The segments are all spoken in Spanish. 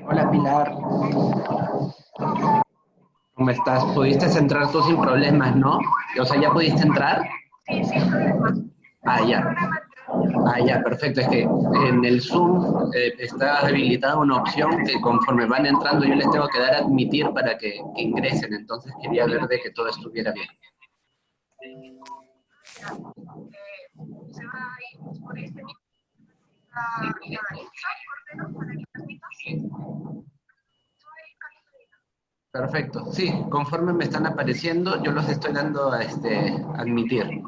Hola Pilar, ¿cómo estás? ¿Pudiste entrar tú sin problemas, no? O sea, ¿ya pudiste entrar? Sí, sin problemas. Ah, ya. Ah, ya, perfecto. Es que en el Zoom está habilitada una opción que conforme van entrando yo les tengo que dar a admitir para que ingresen. Entonces quería ver de que todo estuviera bien. Se va a ir por este mismo la Insta, Cordero, para que transmitas. Perfecto. Sí, conforme me están apareciendo, yo los estoy dando a admitir.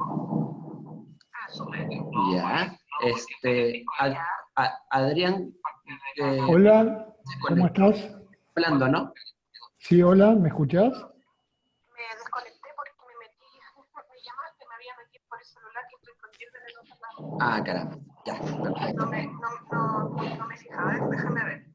Ah, súper. Ya. Adrián Hola, se ¿cómo conectó estás? hablando, ¿no? Sí, hola, ¿me escuchás? Me desconecté porque me metí, me llamaste, me había metido por el celular que estoy contigo en el otro lado. Ah, caramba. Ya, perfecto. No me fijaba, déjame ver.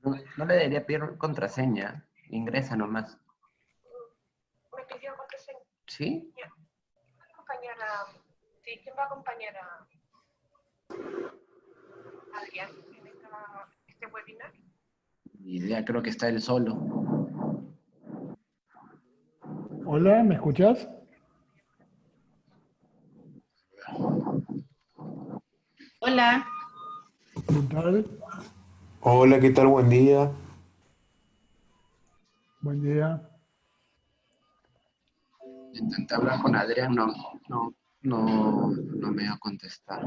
No le debería pedir contraseña. Ingresa nomás. Me pidió contraseña. ¿Sí? Ya. Acompañar sí, ¿quién va a acompañar a Adrián en este webinar? Y ya creo que está él solo. Hola, ¿me escuchás? Hola, ¿Qué tal? Hola, ¿qué tal? Buen día. Buen día. Intenté hablar con Adrián, no me va a contestar.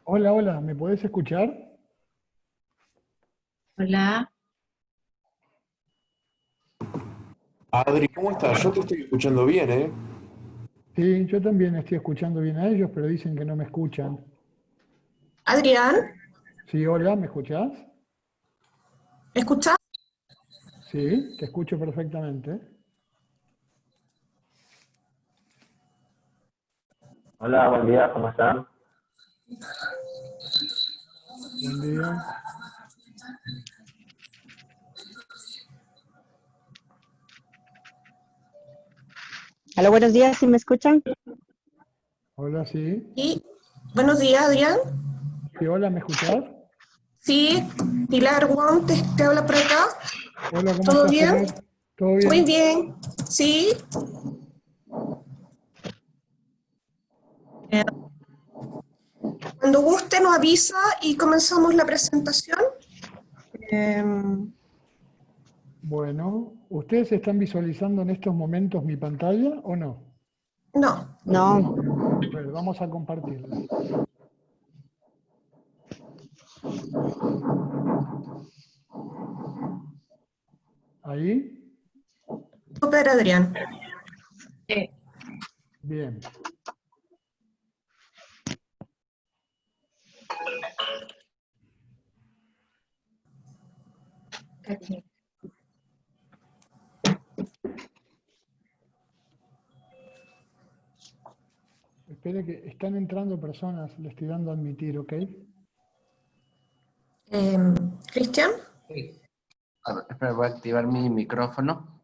Hola, hola, ¿me podés escuchar? hola. Adri, ¿cómo estás? Yo te estoy escuchando bien, ¿eh? Sí, yo también estoy escuchando bien a ellos, pero dicen que no me escuchan. Adrián, Sí, hola, ¿me escuchás? ¿me escuchas? Sí, te escucho perfectamente. Hola, buen día, ¿cómo están? Buen día. Hola, buenos días, ¿sí me escuchan? Hola, sí. Sí. Buenos días, Adrián. Sí, hola, ¿me escuchás? Sí, Pilar Wong te habla por acá. Hola, ¿cómo ¿Todo estás, bien? Pilar? ¿Todo Muy bien? bien. Sí. Cuando guste nos avisa y comenzamos la presentación. Bueno, ¿ustedes están visualizando en estos momentos mi pantalla o no? No. No, Bueno, vamos a compartirla. ¿Ahí? Super, Adrián. Bien. Espere que están entrando personas, le estoy dando a admitir, ¿ok? Cristian. Sí. A ver, espera, voy a activar mi micrófono.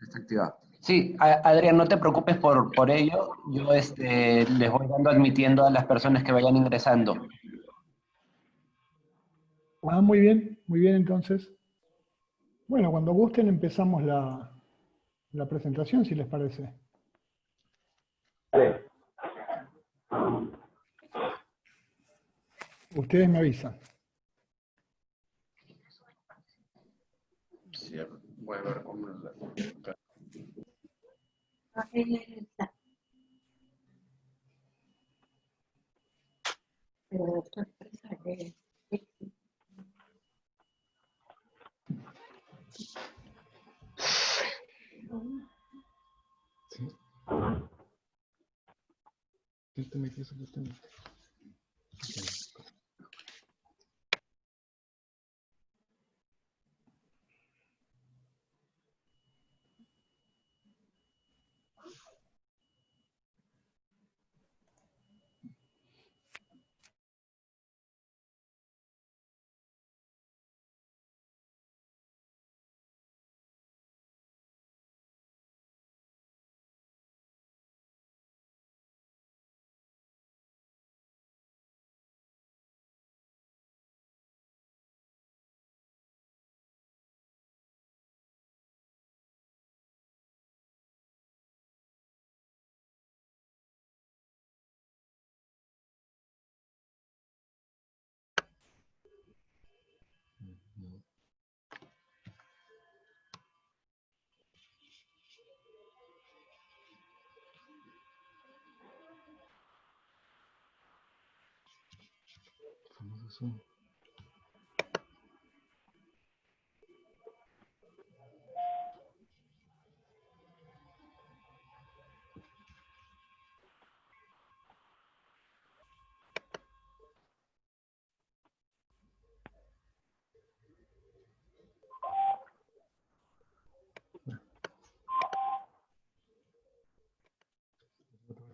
Está activado. Sí, Adrián, no te preocupes por ello. Yo les voy dando admitiendo a las personas que vayan ingresando. Ah, muy bien entonces. Bueno, cuando gusten empezamos la presentación, si les parece. Vale. Ustedes me avisan. Sí, voy a ver cómo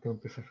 Tengo que empezar.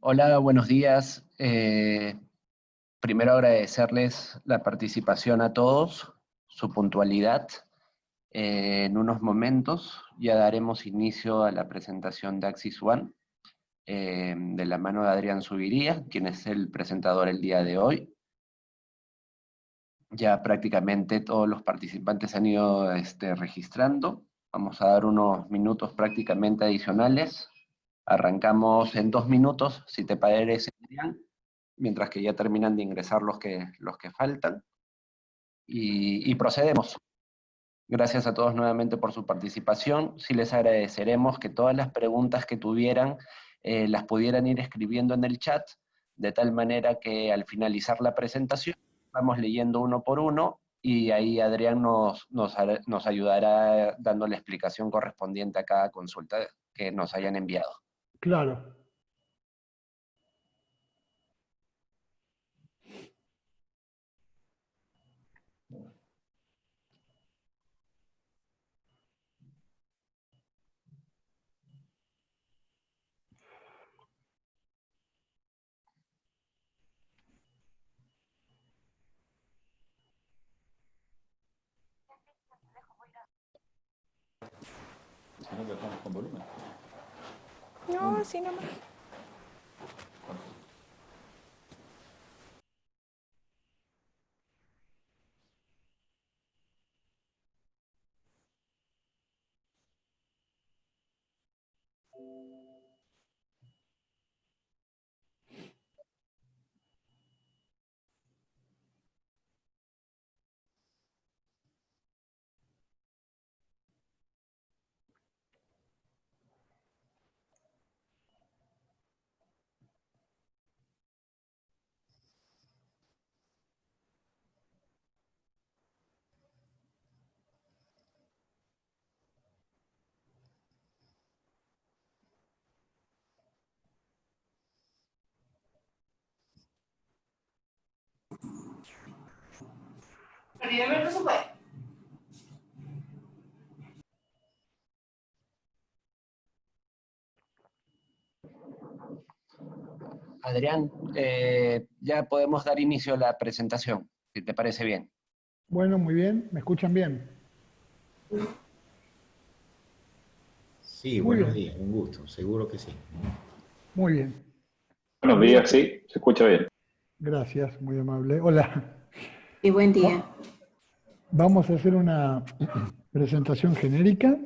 Hola, buenos días. Primero agradecerles la participación a todos, su puntualidad. En unos momentos ya daremos inicio a la presentación de Axis One, de la mano de Adrián Subiría, quien es el presentador el día de hoy. Ya prácticamente todos los participantes han ido registrando. Vamos a dar unos minutos prácticamente adicionales. Arrancamos en 2 minutos, si te parece, Adrián, mientras que ya terminan de ingresar los que faltan. Y procedemos. Gracias a todos nuevamente por su participación. Sí les agradeceremos que todas las preguntas que tuvieran las pudieran ir escribiendo en el chat, de tal manera que al finalizar la presentación vamos leyendo uno por uno y ahí Adrián nos ayudará dando la explicación correspondiente a cada consulta que nos hayan enviado. Claro. no lo dejamos con volumen. No, así nomás. Pero no se puede. Adrián, ya podemos dar inicio a la presentación, si te parece bien. Bueno, muy bien. ¿Me escuchan bien? Sí, Muy buenos bien. días, un gusto, seguro que sí. Muy bien. Buenos días, sí, se escucha bien. Gracias, muy amable. Hola. Y buen día. Vamos a hacer una presentación genérica.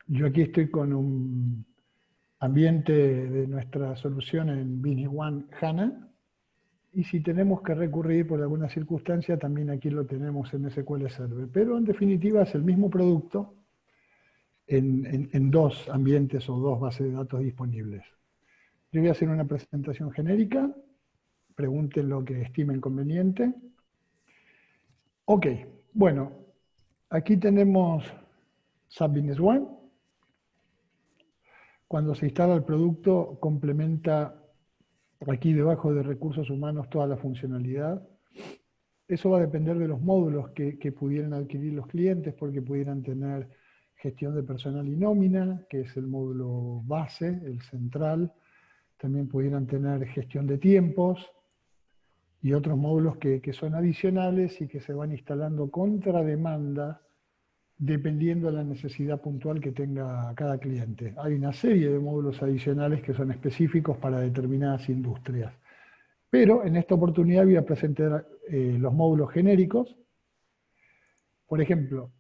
Yo aquí estoy con un ambiente de nuestra solución en Business One HANA. Y si tenemos que recurrir por alguna circunstancia, también aquí lo tenemos en SQL Server. Pero en definitiva es el mismo producto en dos ambientes o dos bases de datos disponibles. Yo voy a hacer una presentación genérica. Pregunten lo que estimen conveniente. Ok, bueno, aquí tenemos SAP Business One. Cuando se instala el producto, complementa aquí debajo de recursos humanos toda la funcionalidad. Eso va a depender de los módulos que pudieran adquirir los clientes, porque pudieran tener gestión de personal y nómina, que es el módulo base, el central. También pudieran tener gestión de tiempos y otros módulos que son adicionales y que se van instalando contra demanda dependiendo de la necesidad puntual que tenga cada cliente. Hay una serie de módulos adicionales que son específicos para determinadas industrias. Pero en esta oportunidad voy a presentar los módulos genéricos. Por ejemplo,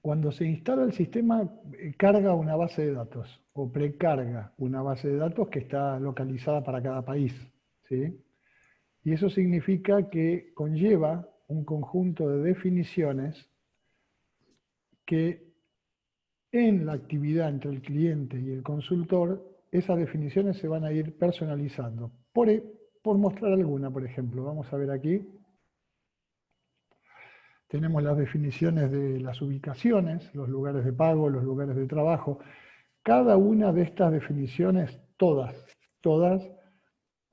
cuando se instala el sistema, carga una base de datos o precarga una base de datos que está localizada para cada país, ¿sí? Y eso significa que conlleva un conjunto de definiciones que en la actividad entre el cliente y el consultor, esas definiciones se van a ir personalizando. Por mostrar alguna, por ejemplo, vamos a ver aquí. Tenemos las definiciones de las ubicaciones, los lugares de pago, los lugares de trabajo. Cada una de estas definiciones, todas,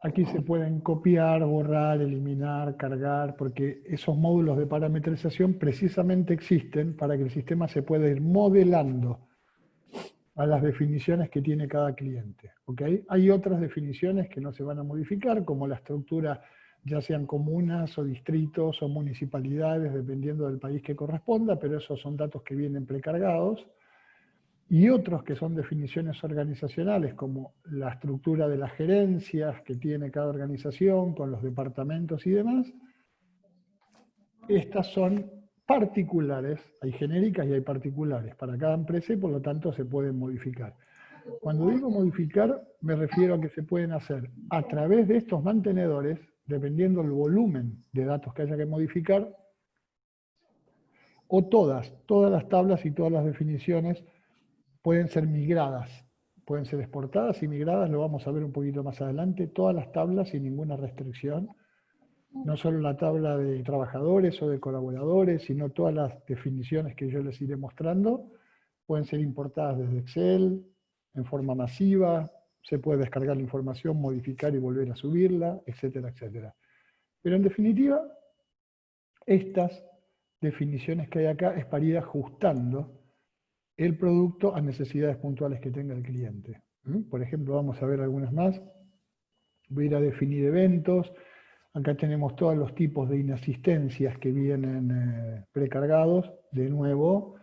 aquí se pueden copiar, borrar, eliminar, cargar, porque esos módulos de parametrización precisamente existen para que el sistema se pueda ir modelando a las definiciones que tiene cada cliente. ¿Okay? Hay otras definiciones que no se van a modificar, como la estructura, ya sean comunas o distritos o municipalidades, dependiendo del país que corresponda, pero esos son datos que vienen precargados. Y otros que son definiciones organizacionales, como la estructura de las gerencias que tiene cada organización, con los departamentos y demás. Estas son particulares, hay genéricas y hay particulares para cada empresa y por lo tanto se pueden modificar. Cuando digo modificar, me refiero a que se pueden hacer a través de estos mantenedores, dependiendo del volumen de datos que haya que modificar, o todas las tablas y todas las definiciones pueden ser migradas, pueden ser exportadas y migradas, lo vamos a ver un poquito más adelante, todas las tablas sin ninguna restricción, no solo la tabla de trabajadores o de colaboradores, sino todas las definiciones que yo les iré mostrando, pueden ser importadas desde Excel, en forma masiva, se puede descargar la información, modificar y volver a subirla, etcétera, etcétera. Pero en definitiva, estas definiciones que hay acá es para ir ajustando el producto a necesidades puntuales que tenga el cliente. Por ejemplo, vamos a ver algunas más. Voy a ir a definir eventos. Acá tenemos todos los tipos de inasistencias que vienen precargados. De nuevo,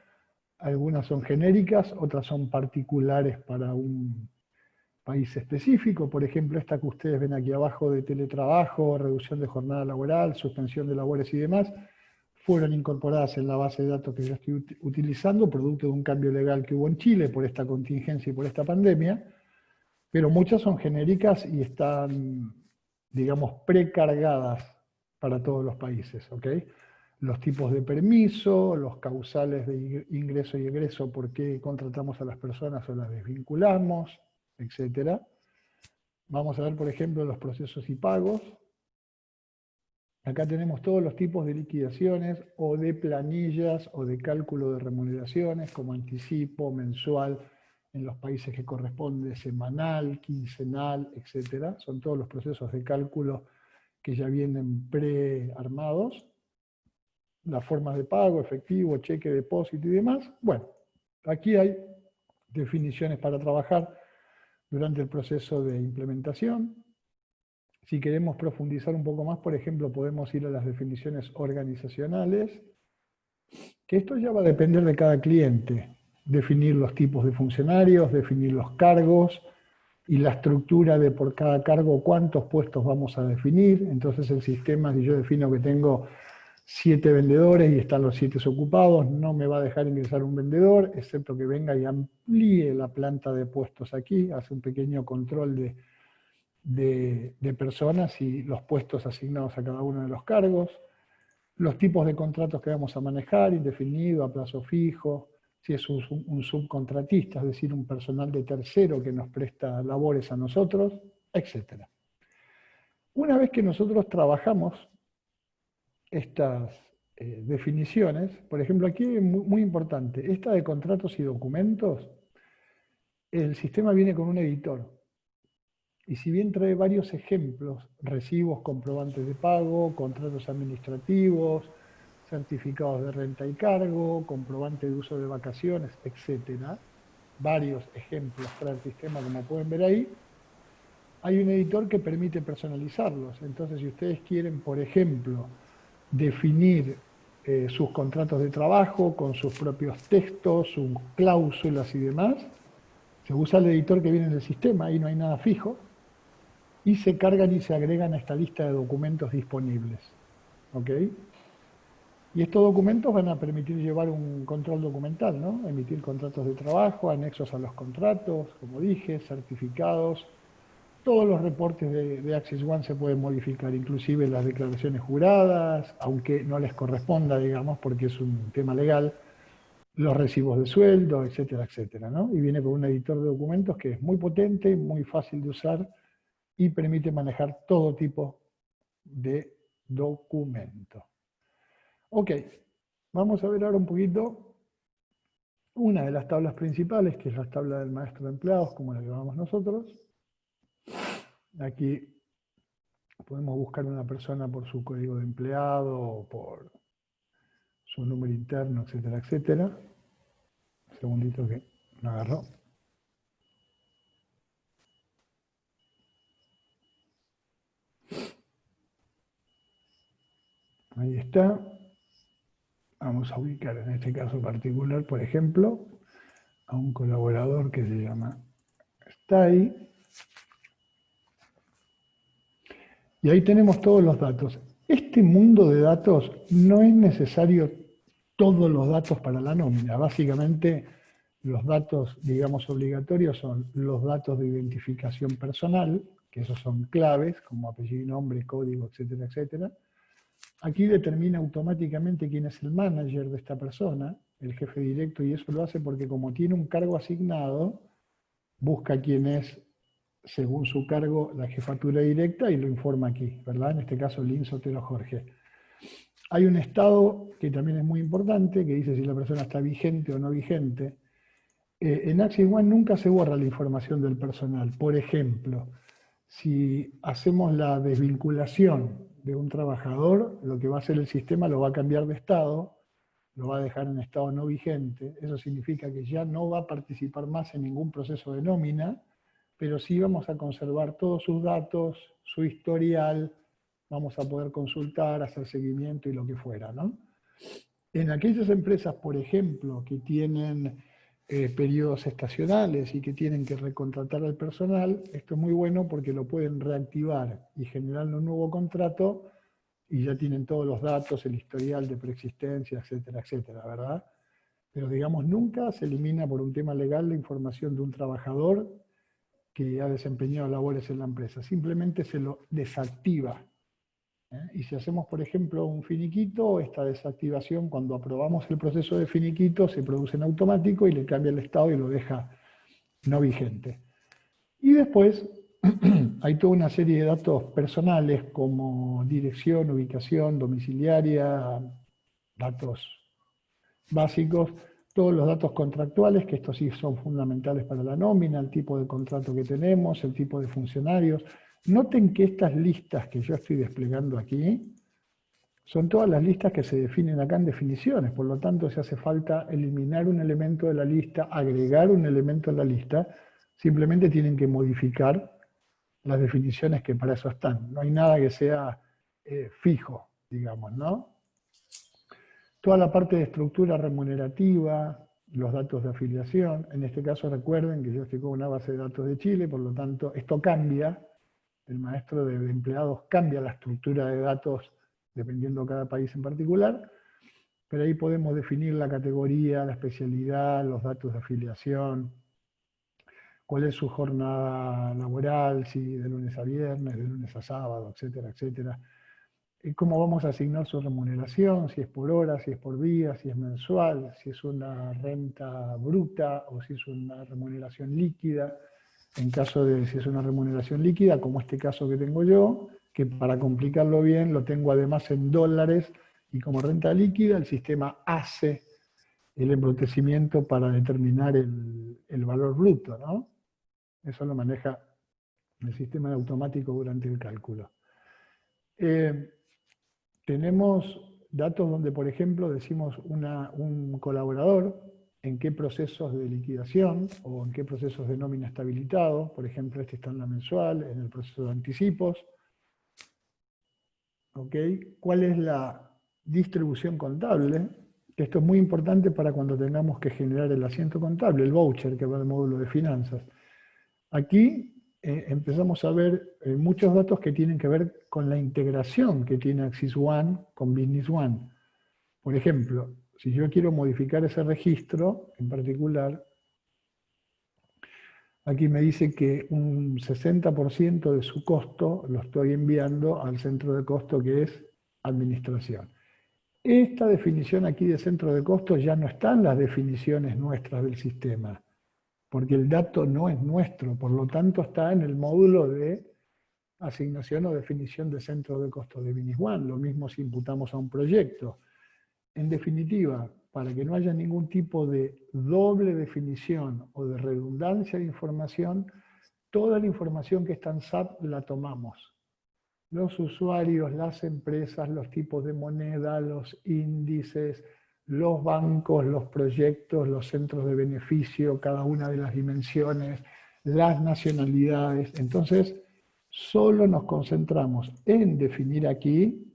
Algunas son genéricas, otras son particulares para un país específico. Por ejemplo, esta que ustedes ven aquí abajo de teletrabajo, reducción de jornada laboral, suspensión de labores y demás, fueron incorporadas en la base de datos que yo estoy utilizando, producto de un cambio legal que hubo en Chile por esta contingencia y por esta pandemia, pero muchas son genéricas y están, digamos, precargadas para todos los países, ¿ok? Los tipos de permiso, los causales de ingreso y egreso, por qué contratamos a las personas o las desvinculamos, etc. Vamos a ver, por ejemplo, los procesos y pagos. Acá tenemos todos los tipos de liquidaciones o de planillas o de cálculo de remuneraciones, como anticipo, mensual, en los países que corresponde, semanal, quincenal, etc. Son todos los procesos de cálculo que ya vienen prearmados. Las formas de pago, efectivo, cheque, depósito y demás. Bueno, aquí hay definiciones para trabajar durante el proceso de implementación. Si queremos profundizar un poco más, por ejemplo, podemos ir a las definiciones organizacionales, que esto ya va a depender de cada cliente. Definir los tipos de funcionarios, definir los cargos y la estructura de por cada cargo cuántos puestos vamos a definir. Entonces el sistema, si yo defino que tengo 7 vendedores y están los 7 ocupados, no me va a dejar ingresar un vendedor, excepto que venga y amplíe la planta de puestos aquí, hace un pequeño control de personas y los puestos asignados a cada uno de los cargos, los tipos de contratos que vamos a manejar, indefinido, a plazo fijo, si es un subcontratista, es decir, un personal de tercero que nos presta labores a nosotros, etc. Una vez que nosotros trabajamos estas definiciones, por ejemplo, aquí es muy importante, esta de contratos y documentos, el sistema viene con un editor. Y si bien trae varios ejemplos, recibos, comprobantes de pago, contratos administrativos, certificados de renta y cargo, comprobante de uso de vacaciones, etc., varios ejemplos trae el sistema, como pueden ver ahí, hay un editor que permite personalizarlos. Entonces, si ustedes quieren, por ejemplo, definir sus contratos de trabajo con sus propios textos, sus cláusulas y demás, se usa el editor que viene en el sistema, ahí no hay nada fijo, y se cargan y se agregan a esta lista de documentos disponibles. ¿Ok? Y estos documentos van a permitir llevar un control documental, ¿no? Emitir contratos de trabajo, anexos a los contratos, como dije, certificados. Todos los reportes de Axis One se pueden modificar, inclusive las declaraciones juradas, aunque no les corresponda, digamos, porque es un tema legal, los recibos de sueldo, etcétera, etcétera, ¿no? Y viene con un editor de documentos que es muy potente, muy fácil de usar, y permite manejar todo tipo de documento. Ok, vamos a ver ahora un poquito una de las tablas principales, que es la tabla del maestro de empleados, como la llamamos nosotros. Aquí podemos buscar una persona por su código de empleado, o por su número interno, etcétera, etcétera. Un segundito que me agarró. Ahí está. Vamos a ubicar en este caso particular, por ejemplo, a un colaborador que se llama Stay. Y ahí tenemos todos los datos. Este mundo de datos no es necesario todos los datos para la nómina. Básicamente, los datos, digamos, obligatorios son los datos de identificación personal, que esos son claves, como apellido, nombre, código, etcétera, etcétera. Aquí determina automáticamente quién es el manager de esta persona, el jefe directo, y eso lo hace porque como tiene un cargo asignado, busca quién es, según su cargo, la jefatura directa y lo informa aquí, ¿verdad? En este caso, Lin Sotero Jorge. Hay un estado que también es muy importante, que dice si la persona está vigente o no vigente. En Axis One nunca se borra la información del personal. Por ejemplo, si hacemos la desvinculación de un trabajador, lo que va a hacer el sistema lo va a cambiar de estado, lo va a dejar en estado no vigente. Eso significa que ya no va a participar más en ningún proceso de nómina, pero sí vamos a conservar todos sus datos, su historial, vamos a poder consultar, hacer seguimiento y lo que fuera, ¿no? En aquellas empresas, por ejemplo, que tienen periodos estacionales y que tienen que recontratar al personal, esto es muy bueno porque lo pueden reactivar y generar un nuevo contrato y ya tienen todos los datos, el historial de preexistencia, etcétera, etcétera, ¿verdad? Pero digamos, nunca se elimina por un tema legal la información de un trabajador que ha desempeñado labores en la empresa. Simplemente se lo desactiva. Y si hacemos, por ejemplo, un finiquito, esta desactivación, cuando aprobamos el proceso de finiquito, se produce en automático y le cambia el estado y lo deja no vigente. Y después hay toda una serie de datos personales como dirección, ubicación, domiciliaria, datos básicos, todos los datos contractuales, que estos sí son fundamentales para la nómina, el tipo de contrato que tenemos, el tipo de funcionarios. Noten que estas listas que yo estoy desplegando aquí son todas las listas que se definen acá en definiciones, por lo tanto si hace falta eliminar un elemento de la lista, agregar un elemento en la lista, simplemente tienen que modificar las definiciones que para eso están. No hay nada que sea fijo, digamos, ¿no? Toda la parte de estructura remunerativa, los datos de afiliación, en este caso recuerden que yo estoy con una base de datos de Chile, por lo tanto esto cambia, el maestro de empleados cambia la estructura de datos dependiendo de cada país en particular, pero ahí podemos definir la categoría, la especialidad, los datos de afiliación, cuál es su jornada laboral, si de lunes a viernes, de lunes a sábado, etcétera, etcétera. Cómo vamos a asignar su remuneración, si es por hora, si es por día, si es mensual, si es una renta bruta o si es una remuneración líquida. En caso de si es una remuneración líquida, como este caso que tengo yo, que para complicarlo bien lo tengo además en dólares, y como renta líquida el sistema hace el embrutecimiento para determinar el valor bruto, ¿no? Eso lo maneja el sistema automático durante el cálculo. Tenemos datos donde, por ejemplo, decimos un colaborador en qué procesos de liquidación o en qué procesos de nómina está habilitado. Por ejemplo, este está en la mensual, en el proceso de anticipos. ¿Okay? ¿Cuál es la distribución contable? Esto es muy importante para cuando tengamos que generar el asiento contable, el voucher que va al módulo de finanzas. Aquí empezamos a ver muchos datos que tienen que ver con la integración que tiene Axis One con Business One. Por ejemplo, si yo quiero modificar ese registro en particular, aquí me dice que un 60% de su costo lo estoy enviando al centro de costo que es administración. Esta definición aquí de centro de costo ya no está en las definiciones nuestras del sistema, porque el dato no es nuestro, por lo tanto está en el módulo de asignación o definición de centro de costo de Business One. Lo mismo si imputamos a un proyecto. En definitiva, para que no haya ningún tipo de doble definición o de redundancia de información, toda la información que está en SAP la tomamos. Los usuarios, las empresas, los tipos de moneda, los índices, los bancos, los proyectos, los centros de beneficio, cada una de las dimensiones, las nacionalidades. Entonces, solo nos concentramos en definir aquí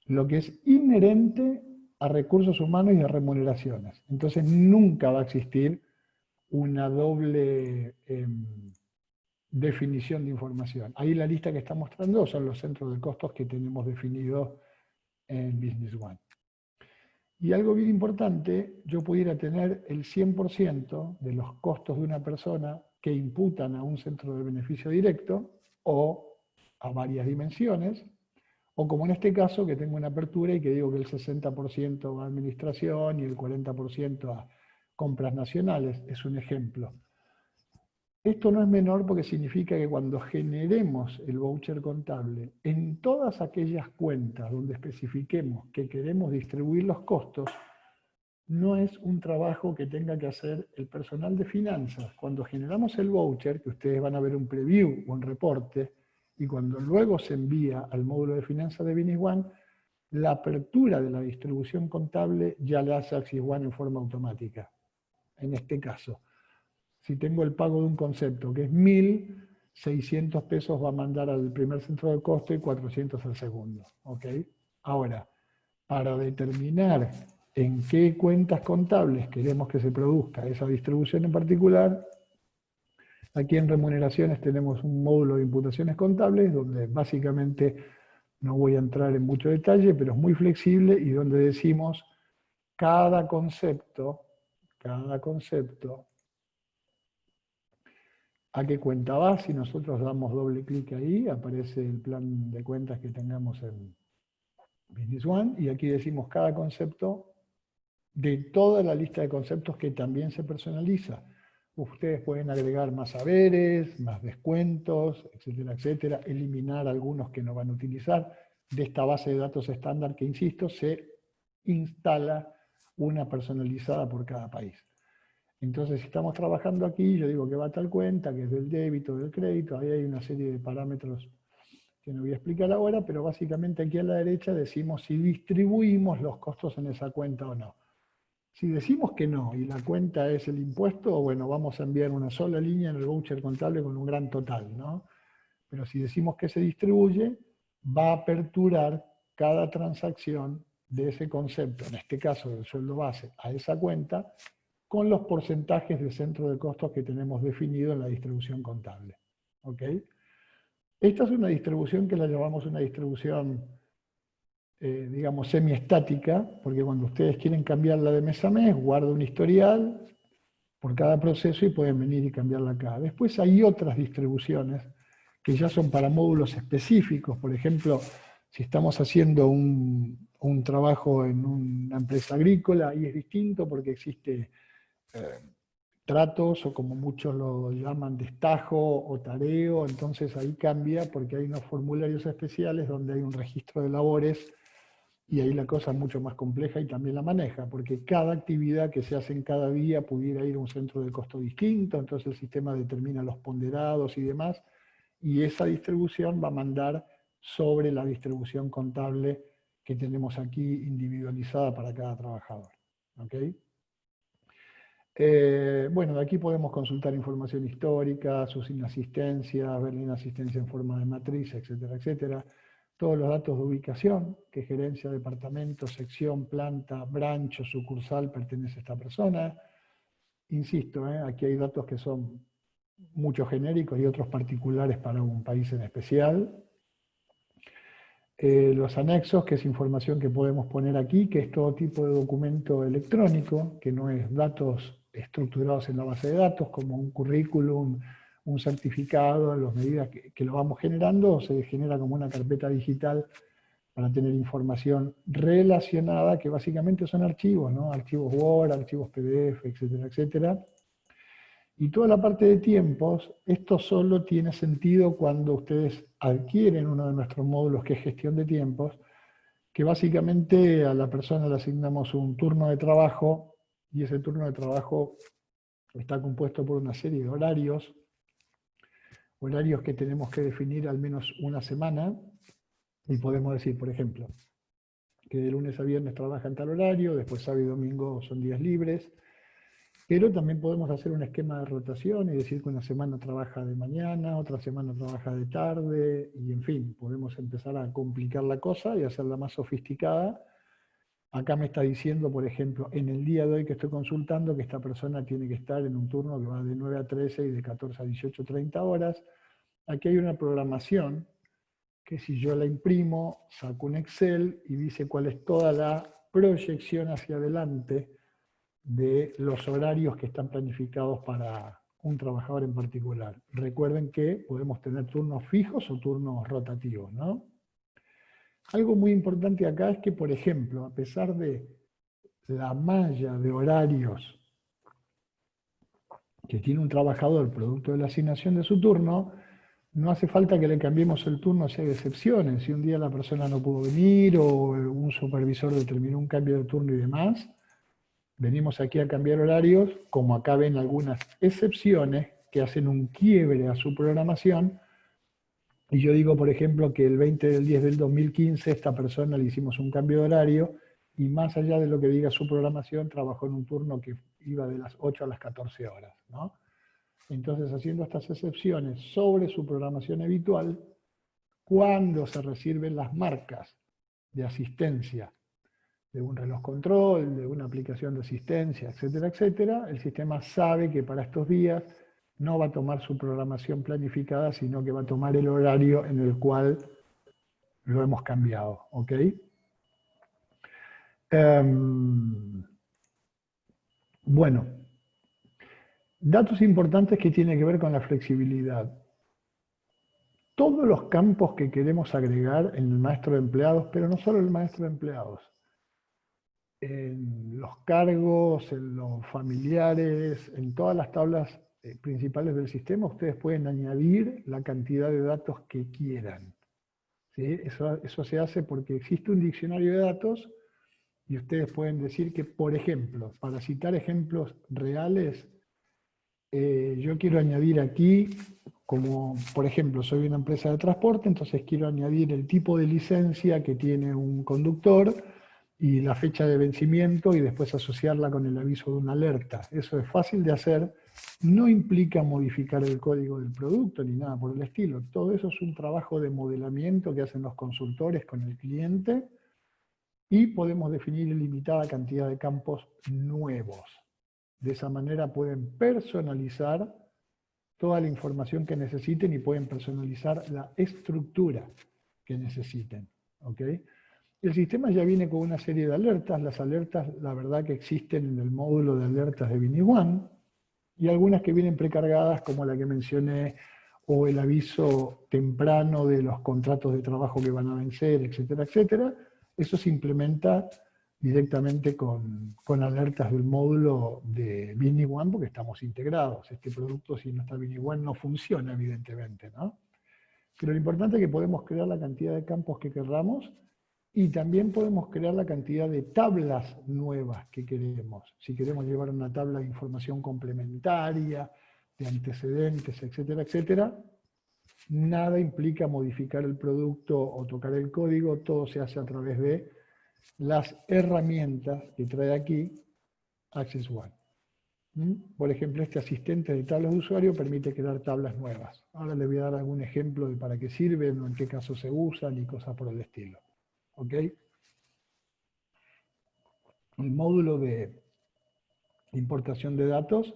lo que es inherente a recursos humanos y a remuneraciones. Entonces, nunca va a existir una doble definición de información. Ahí la lista que está mostrando son los centros de costos que tenemos definidos en Business One. Y algo bien importante, yo pudiera tener el 100% de los costos de una persona que imputan a un centro de beneficio directo o a varias dimensiones, o como en este caso que tengo una apertura y que digo que el 60% a administración y el 40% a compras nacionales, es un ejemplo. Esto no es menor porque significa que cuando generemos el voucher contable, en todas aquellas cuentas donde especifiquemos que queremos distribuir los costos, no es un trabajo que tenga que hacer el personal de finanzas. Cuando generamos el voucher, que ustedes van a ver un preview o un reporte, y cuando luego se envía al módulo de finanzas de Business One, la apertura de la distribución contable ya la hace Axis One en forma automática. En este caso, si tengo el pago de un concepto que es 1.600 pesos va a mandar al primer centro de costo y 400 al segundo. ¿Okay? Ahora, para determinar en qué cuentas contables queremos que se produzca esa distribución en particular. Aquí en remuneraciones tenemos un módulo de imputaciones contables, donde básicamente no voy a entrar en mucho detalle, pero es muy flexible y donde decimos cada concepto, a qué cuenta va. Si nosotros damos doble clic ahí, aparece el plan de cuentas que tengamos en Business One, y aquí decimos cada concepto de toda la lista de conceptos que también se personaliza. Ustedes pueden agregar más haberes, más descuentos, etcétera, etcétera, eliminar algunos que no van a utilizar. De esta base de datos estándar que, insisto, se instala una personalizada por cada país. Entonces, si estamos trabajando aquí, yo digo que va a tal cuenta, que es del débito, del crédito, ahí hay una serie de parámetros que no voy a explicar ahora, pero básicamente aquí a la derecha decimos si distribuimos los costos en esa cuenta o no. Si decimos que no, y la cuenta es el impuesto, bueno, vamos a enviar una sola línea en el voucher contable con un gran total, ¿no? Pero si decimos que se distribuye, va a aperturar cada transacción de ese concepto, en este caso del sueldo base, a esa cuenta, con los porcentajes de centro de costos que tenemos definido en la distribución contable. ¿Ok? Esta es una distribución que la llamamos una distribución, digamos, semiestática, porque cuando ustedes quieren cambiarla de mes a mes, guarda un historial por cada proceso y pueden venir y cambiarla acá. Después hay otras distribuciones que ya son para módulos específicos. Por ejemplo, si estamos haciendo un trabajo en una empresa agrícola, ahí es distinto porque existe tratos, o como muchos lo llaman, destajo o tareo, entonces ahí cambia porque hay unos formularios especiales donde hay un registro de labores y ahí la cosa es mucho más compleja y también la maneja, porque cada actividad que se hace en cada día pudiera ir a un centro de costo distinto, entonces el sistema determina los ponderados y demás, y esa distribución va a mandar sobre la distribución contable que tenemos aquí individualizada para cada trabajador. ¿Ok? Bueno, de aquí podemos consultar información histórica, sus inasistencias, ver la inasistencia en forma de matriz, etcétera, etcétera. Todos los datos de ubicación, que gerencia, departamento, sección, planta, branch o sucursal pertenece a esta persona. Insisto, aquí hay datos que son muchos genéricos y otros particulares para un país en especial. Los anexos, que es información que podemos poner aquí, que es todo tipo de documento electrónico, que no es datos estructurados en la base de datos, como un currículum, un certificado, las medidas que lo vamos generando, se genera como una carpeta digital para tener información relacionada, que básicamente son archivos, ¿no? Archivos Word, archivos PDF, etcétera, etcétera. Y toda la parte de tiempos, esto solo tiene sentido cuando ustedes adquieren uno de nuestros módulos que es gestión de tiempos, que básicamente a la persona le asignamos un turno de trabajo, y ese turno de trabajo está compuesto por una serie de horarios que tenemos que definir al menos una semana, y podemos decir, por ejemplo, que de lunes a viernes trabaja en tal horario, después sábado y domingo son días libres, pero también podemos hacer un esquema de rotación y decir que una semana trabaja de mañana, otra semana trabaja de tarde, y en fin, podemos empezar a complicar la cosa y hacerla más sofisticada. Acá me está diciendo, por ejemplo, en el día de hoy que estoy consultando, que esta persona tiene que estar en un turno que va de 9 a 13 y de 14 a 18, 30 horas. Aquí hay una programación que si yo la imprimo, saco un Excel y dice cuál es toda la proyección hacia adelante de los horarios que están planificados para un trabajador en particular. Recuerden que podemos tener turnos fijos o turnos rotativos, ¿no? Algo muy importante acá es que, por ejemplo, a pesar de la malla de horarios que tiene un trabajador producto de la asignación de su turno, no hace falta que le cambiemos el turno si hay excepciones. Si un día la persona no pudo venir o un supervisor determinó un cambio de turno y demás, venimos aquí a cambiar horarios, como acá ven algunas excepciones que hacen un quiebre a su programación. Y yo digo, por ejemplo, que el 20 del 10 del 2015 esta persona le hicimos un cambio de horario y más allá de lo que diga su programación, trabajó en un turno que iba de las 8 a las 14 horas, ¿no? Entonces, haciendo estas excepciones sobre su programación habitual, cuando se reciben las marcas de asistencia de un reloj control, de una aplicación de asistencia, etcétera, etcétera, el sistema sabe que para estos días no va a tomar su programación planificada, sino que va a tomar el horario en el cual lo hemos cambiado, ¿ok? Bueno, datos importantes que tienen que ver con la flexibilidad. Todos los campos que queremos agregar en el maestro de empleados, pero no solo el maestro de empleados, en los cargos, en los familiares, en todas las tablas principales del sistema, ustedes pueden añadir la cantidad de datos que quieran. ¿Sí? Eso se hace porque existe un diccionario de datos y ustedes pueden decir que, por ejemplo, para citar ejemplos reales, yo quiero añadir aquí, como por ejemplo soy una empresa de transporte, entonces quiero añadir el tipo de licencia que tiene un conductor y la fecha de vencimiento y después asociarla con el aviso de una alerta. Eso es fácil de hacer, no implica modificar el código del producto ni nada por el estilo. Todo eso es un trabajo de modelamiento que hacen los consultores con el cliente y podemos definir ilimitada cantidad de campos nuevos. De esa manera pueden personalizar toda la información que necesiten y pueden personalizar la estructura que necesiten. ¿Ok? El sistema ya viene con una serie de alertas. Las alertas, la verdad que existen en el módulo de alertas de BINIONE, y algunas que vienen precargadas, como la que mencioné, o el aviso temprano de los contratos de trabajo que van a vencer, etcétera, etcétera. Eso se implementa directamente con alertas del módulo de BINIONE, porque estamos integrados. Este producto, si no está BINIONE, no funciona, evidentemente, ¿no? Pero lo importante es que podemos crear la cantidad de campos que queramos, y también podemos crear la cantidad de tablas nuevas que queremos. Si queremos llevar una tabla de información complementaria, de antecedentes, etcétera, etcétera, nada implica modificar el producto o tocar el código, todo se hace a través de las herramientas que trae aquí Access One. Por ejemplo, este asistente de tablas de usuario permite crear tablas nuevas. Ahora les voy a dar algún ejemplo de para qué sirven o en qué caso se usan y cosas por el estilo. ¿Ok? El módulo de importación de datos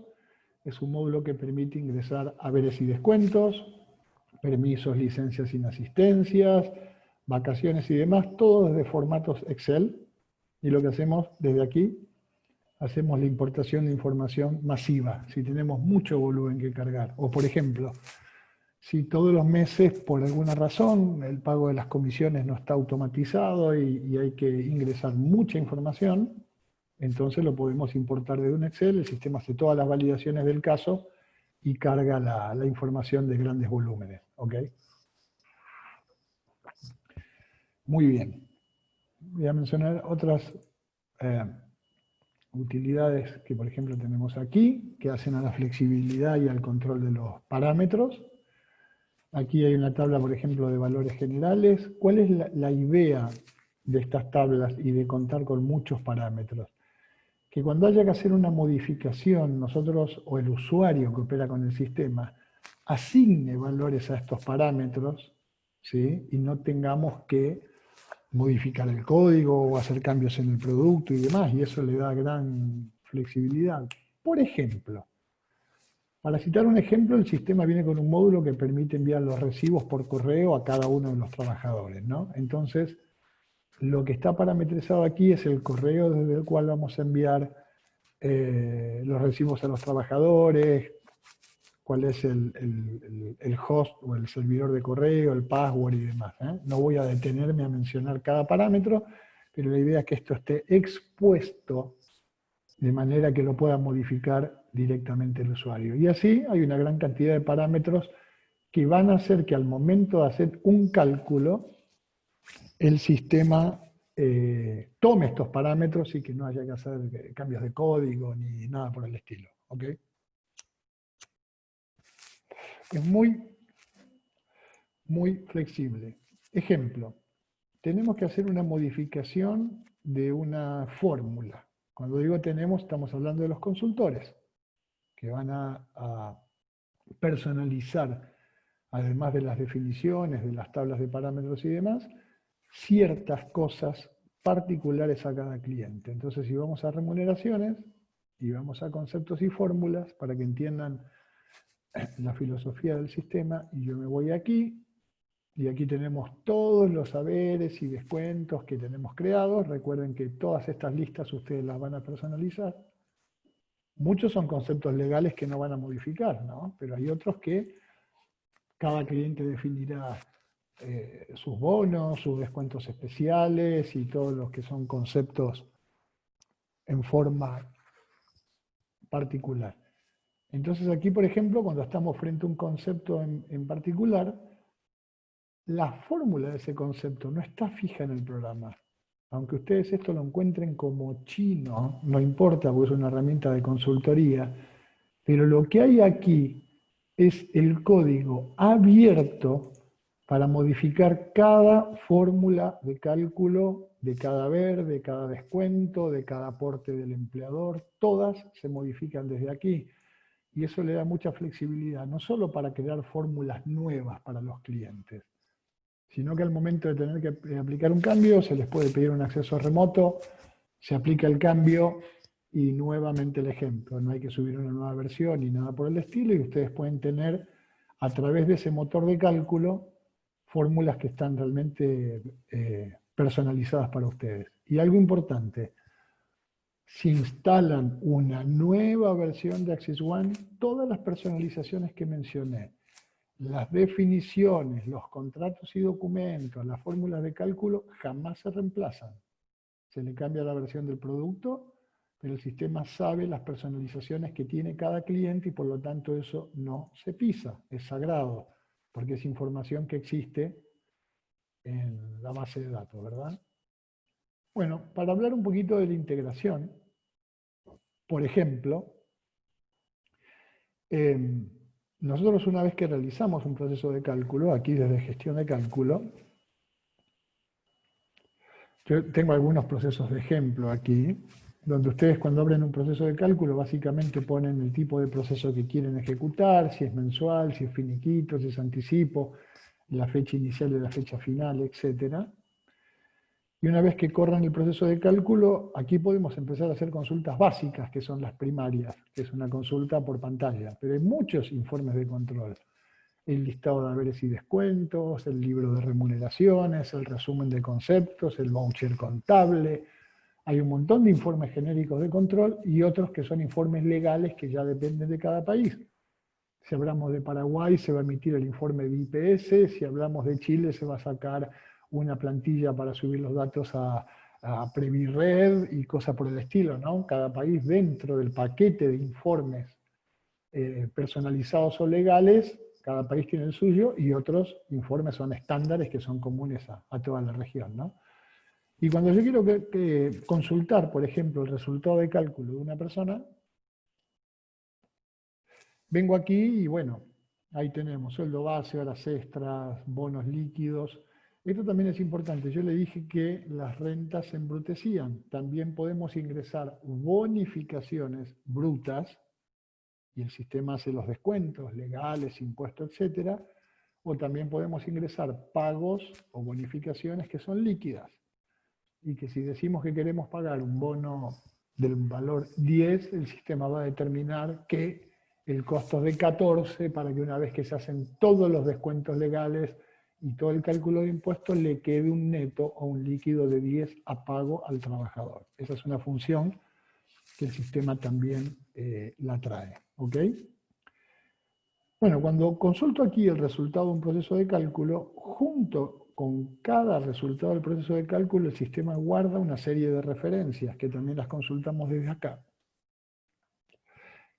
es un módulo que permite ingresar haberes y descuentos, permisos, licencias sin asistencias, vacaciones y demás, todo desde formatos Excel. Y lo que hacemos desde aquí, hacemos la importación de información masiva, si tenemos mucho volumen que cargar. O por ejemplo, si todos los meses, por alguna razón, el pago de las comisiones no está automatizado y hay que ingresar mucha información, entonces lo podemos importar desde un Excel, el sistema hace todas las validaciones del caso y carga la información de grandes volúmenes. ¿Ok? Muy bien. Voy a mencionar otras utilidades que, por ejemplo, tenemos aquí, que hacen a la flexibilidad y al control de los parámetros. Aquí hay una tabla, por ejemplo, de valores generales. ¿Cuál es la idea de estas tablas y de contar con muchos parámetros? Que cuando haya que hacer una modificación, nosotros o el usuario que opera con el sistema asigne valores a estos parámetros, ¿sí? Y no tengamos que modificar el código o hacer cambios en el producto y demás, y eso le da gran flexibilidad. Por ejemplo, para citar un ejemplo, el sistema viene con un módulo que permite enviar los recibos por correo a cada uno de los trabajadores, ¿no? Entonces, lo que está parametrizado aquí es el correo desde el cual vamos a enviar los recibos a los trabajadores, cuál es el host o el servidor de correo, el password y demás. No voy a detenerme a mencionar cada parámetro, pero la idea es que esto esté expuesto de manera que lo pueda modificar directamente el usuario. Y así hay una gran cantidad de parámetros que van a hacer que al momento de hacer un cálculo, el sistema tome estos parámetros y que no haya que hacer cambios de código ni nada por el estilo. ¿Ok? Es muy flexible. Ejemplo, tenemos que hacer una modificación de una fórmula. Cuando digo tenemos, estamos hablando de los consultores, que van a personalizar, además de las definiciones, de las tablas de parámetros y demás, ciertas cosas particulares a cada cliente. Entonces, si vamos a remuneraciones, y vamos a conceptos y fórmulas, para que entiendan la filosofía del sistema, y yo me voy aquí, y aquí tenemos todos los saberes y descuentos que tenemos creados. Recuerden que todas estas listas ustedes las van a personalizar. Muchos son conceptos legales que no van a modificar, ¿no? Pero hay otros que cada cliente definirá sus bonos, sus descuentos especiales y todos los que son conceptos en forma particular. Entonces aquí, por ejemplo, cuando estamos frente a un concepto en particular, la fórmula de ese concepto no está fija en el programa. Aunque ustedes esto lo encuentren como chino, no importa porque es una herramienta de consultoría, pero lo que hay aquí es el código abierto para modificar cada fórmula de cálculo de cada haber, de cada descuento, de cada aporte del empleador. Todas se modifican desde aquí. Y eso le da mucha flexibilidad, no solo para crear fórmulas nuevas para los clientes, sino que al momento de tener que aplicar un cambio, se les puede pedir un acceso remoto, se aplica el cambio y nuevamente el ejemplo. No hay que subir una nueva versión ni nada por el estilo, y ustedes pueden tener, a través de ese motor de cálculo, fórmulas que están realmente personalizadas para ustedes. Y algo importante, si instalan una nueva versión de Axis One, todas las personalizaciones que mencioné, las definiciones, los contratos y documentos, las fórmulas de cálculo, jamás se reemplazan. Se le cambia la versión del producto, pero el sistema sabe las personalizaciones que tiene cada cliente y por lo tanto eso no se pisa, es sagrado, porque es información que existe en la base de datos, ¿verdad? Bueno, para hablar un poquito de la integración, por ejemplo, nosotros una vez que realizamos un proceso de cálculo, aquí desde gestión de cálculo, yo tengo algunos procesos de ejemplo aquí, donde ustedes cuando abren un proceso de cálculo básicamente ponen el tipo de proceso que quieren ejecutar, si es mensual, si es finiquito, si es anticipo, la fecha inicial y la fecha final, etc. Y una vez que corran el proceso de cálculo, aquí podemos empezar a hacer consultas básicas, que son las primarias, que es una consulta por pantalla. Pero hay muchos informes de control. El listado de haberes y descuentos, el libro de remuneraciones, el resumen de conceptos, el voucher contable. Hay un montón de informes genéricos de control y otros que son informes legales que ya dependen de cada país. Si hablamos de Paraguay, se va a emitir el informe de IPS. Si hablamos de Chile, se va a sacar una plantilla para subir los datos a Previred y cosas por el estilo, ¿no? Cada país dentro del paquete de informes personalizados o legales, cada país tiene el suyo y otros informes son estándares que son comunes a toda la región, ¿no? Y cuando yo quiero consultar, por ejemplo, el resultado de cálculo de una persona, vengo aquí y bueno, ahí tenemos sueldo base, horas extras, bonos líquidos. Esto también es importante. Yo le dije que las rentas se embrutecían. También podemos ingresar bonificaciones brutas, y el sistema hace los descuentos legales, impuestos, etc. O también podemos ingresar pagos o bonificaciones que son líquidas. Y que si decimos que queremos pagar un bono del valor 10, el sistema va a determinar que el costo es de 14 para que una vez que se hacen todos los descuentos legales y todo el cálculo de impuestos le quede un neto o un líquido de 10 a pago al trabajador. Esa es una función que el sistema también la trae. ¿Ok? Bueno, cuando consulto aquí el resultado de un proceso de cálculo, junto con cada resultado del proceso de cálculo, el sistema guarda una serie de referencias, que también las consultamos desde acá,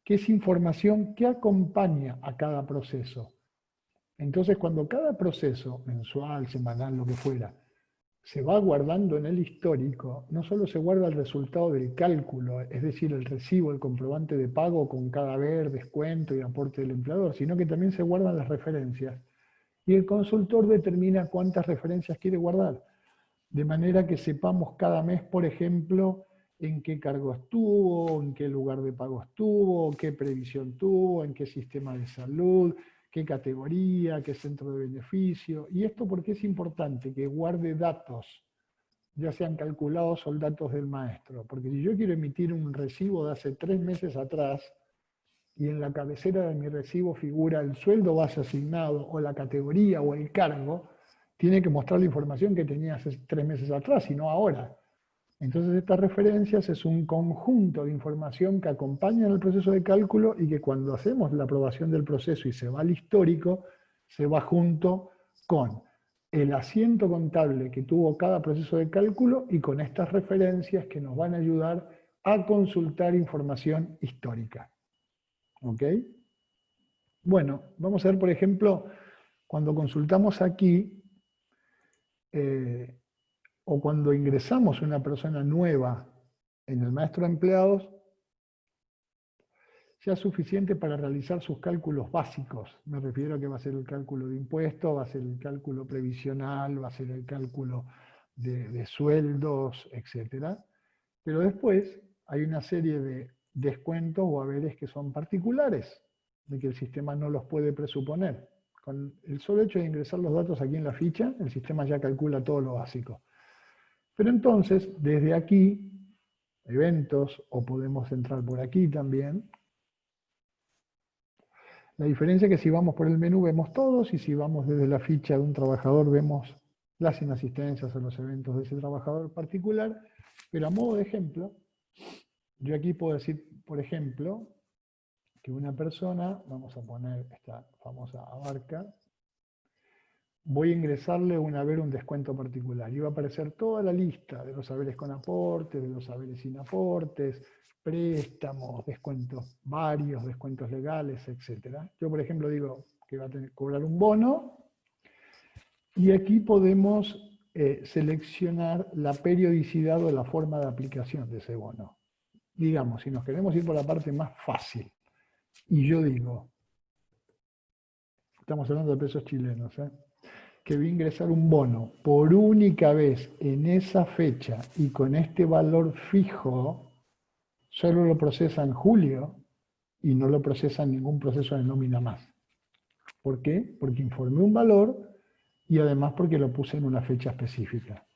que es información que acompaña a cada proceso. Entonces, cuando cada proceso, mensual, semanal, lo que fuera, se va guardando en el histórico, no solo se guarda el resultado del cálculo, es decir, el recibo, el comprobante de pago con cada haber, descuento y aporte del empleador, sino que también se guardan las referencias. Y el consultor determina cuántas referencias quiere guardar, de manera que sepamos cada mes, por ejemplo, en qué cargo estuvo, en qué lugar de pago estuvo, qué previsión tuvo, en qué sistema de salud, qué categoría, qué centro de beneficio. Y esto porque es importante que guarde datos ya sean calculados o datos del maestro. Porque si yo quiero emitir un recibo de hace 3 meses atrás, y en la cabecera de mi recibo figura el sueldo base asignado, o la categoría, o el cargo, tiene que mostrar la información que tenía hace 3 meses atrás, y no ahora. Entonces estas referencias es un conjunto de información que acompaña el proceso de cálculo y que cuando hacemos la aprobación del proceso y se va al histórico, se va junto con el asiento contable que tuvo cada proceso de cálculo y con estas referencias que nos van a ayudar a consultar información histórica. ¿Ok? Bueno, vamos a ver, por ejemplo, cuando consultamos aquí, o cuando ingresamos una persona nueva en el maestro de empleados, sea suficiente para realizar sus cálculos básicos. Me refiero a que va a ser el cálculo de impuestos, va a ser el cálculo previsional, va a ser el cálculo de sueldos, etc. Pero después hay una serie de descuentos o haberes que son particulares, de que el sistema no los puede presuponer. Con el solo hecho de ingresar los datos aquí en la ficha, el sistema ya calcula todo lo básico. Pero entonces, desde aquí, eventos, o podemos entrar por aquí también. La diferencia es que si vamos por el menú vemos todos, y si vamos desde la ficha de un trabajador vemos las inasistencias o los eventos de ese trabajador particular. Pero a modo de ejemplo, yo aquí puedo decir, por ejemplo, que una persona, vamos a poner esta famosa abarca, voy a ingresarle un haber, un descuento particular, y va a aparecer toda la lista de los haberes con aportes, de los haberes sin aportes, préstamos, descuentos varios, descuentos legales, etc. Yo, por ejemplo, digo que va a tener que cobrar un bono, y aquí podemos seleccionar la periodicidad o la forma de aplicación de ese bono. Digamos, si nos queremos ir por la parte más fácil, y yo digo, estamos hablando de pesos chilenos, que voy a ingresar un bono por única vez en esa fecha y con este valor fijo, solo lo procesa en julio y no lo procesa en ningún proceso de nómina más. ¿Por qué? Porque informé un valor y además porque lo puse en una fecha específica.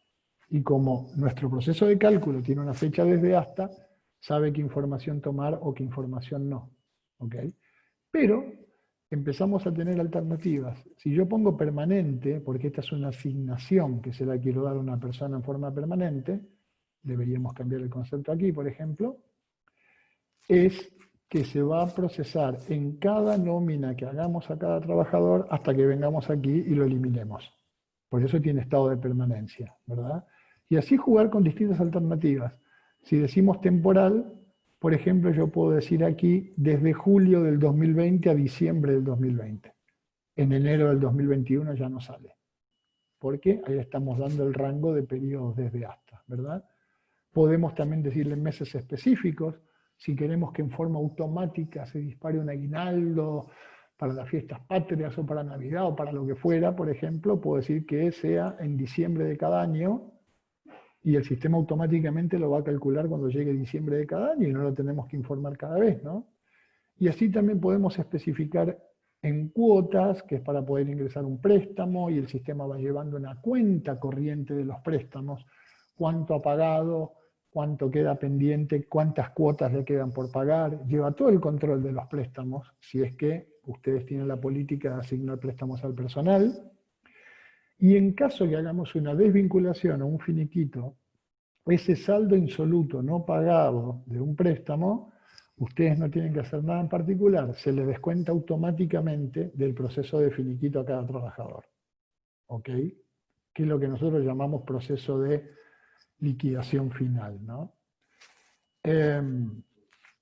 Y como nuestro proceso de cálculo tiene una fecha desde hasta, sabe qué información tomar o qué información no. ¿Ok? Pero empezamos a tener alternativas. Si yo pongo permanente, porque esta es una asignación que se la quiero dar a una persona en forma permanente, deberíamos cambiar el concepto aquí, por ejemplo, es que se va a procesar en cada nómina que hagamos a cada trabajador hasta que vengamos aquí y lo eliminemos. Por eso tiene estado de permanencia, ¿verdad? Y así jugar con distintas alternativas. Si decimos temporal, por ejemplo, yo puedo decir aquí desde julio del 2020 a diciembre del 2020. En enero del 2021 ya no sale. Porque ahí estamos dando el rango de periodos desde hasta, ¿verdad? Podemos también decirle meses específicos. Si queremos que en forma automática se dispare un aguinaldo para las fiestas patrias o para Navidad o para lo que fuera, por ejemplo, puedo decir que sea en diciembre de cada año, y el sistema automáticamente lo va a calcular cuando llegue diciembre de cada año y no lo tenemos que informar cada vez, ¿no? Y así también podemos especificar en cuotas, que es para poder ingresar un préstamo, y el sistema va llevando una cuenta corriente de los préstamos, cuánto ha pagado, cuánto queda pendiente, cuántas cuotas le quedan por pagar, lleva todo el control de los préstamos, si es que ustedes tienen la política de asignar préstamos al personal. Y en caso que hagamos una desvinculación o un finiquito, ese saldo insoluto no pagado de un préstamo, ustedes no tienen que hacer nada en particular, se les descuenta automáticamente del proceso de finiquito a cada trabajador. ¿Ok? Que es lo que nosotros llamamos proceso de liquidación final, ¿no?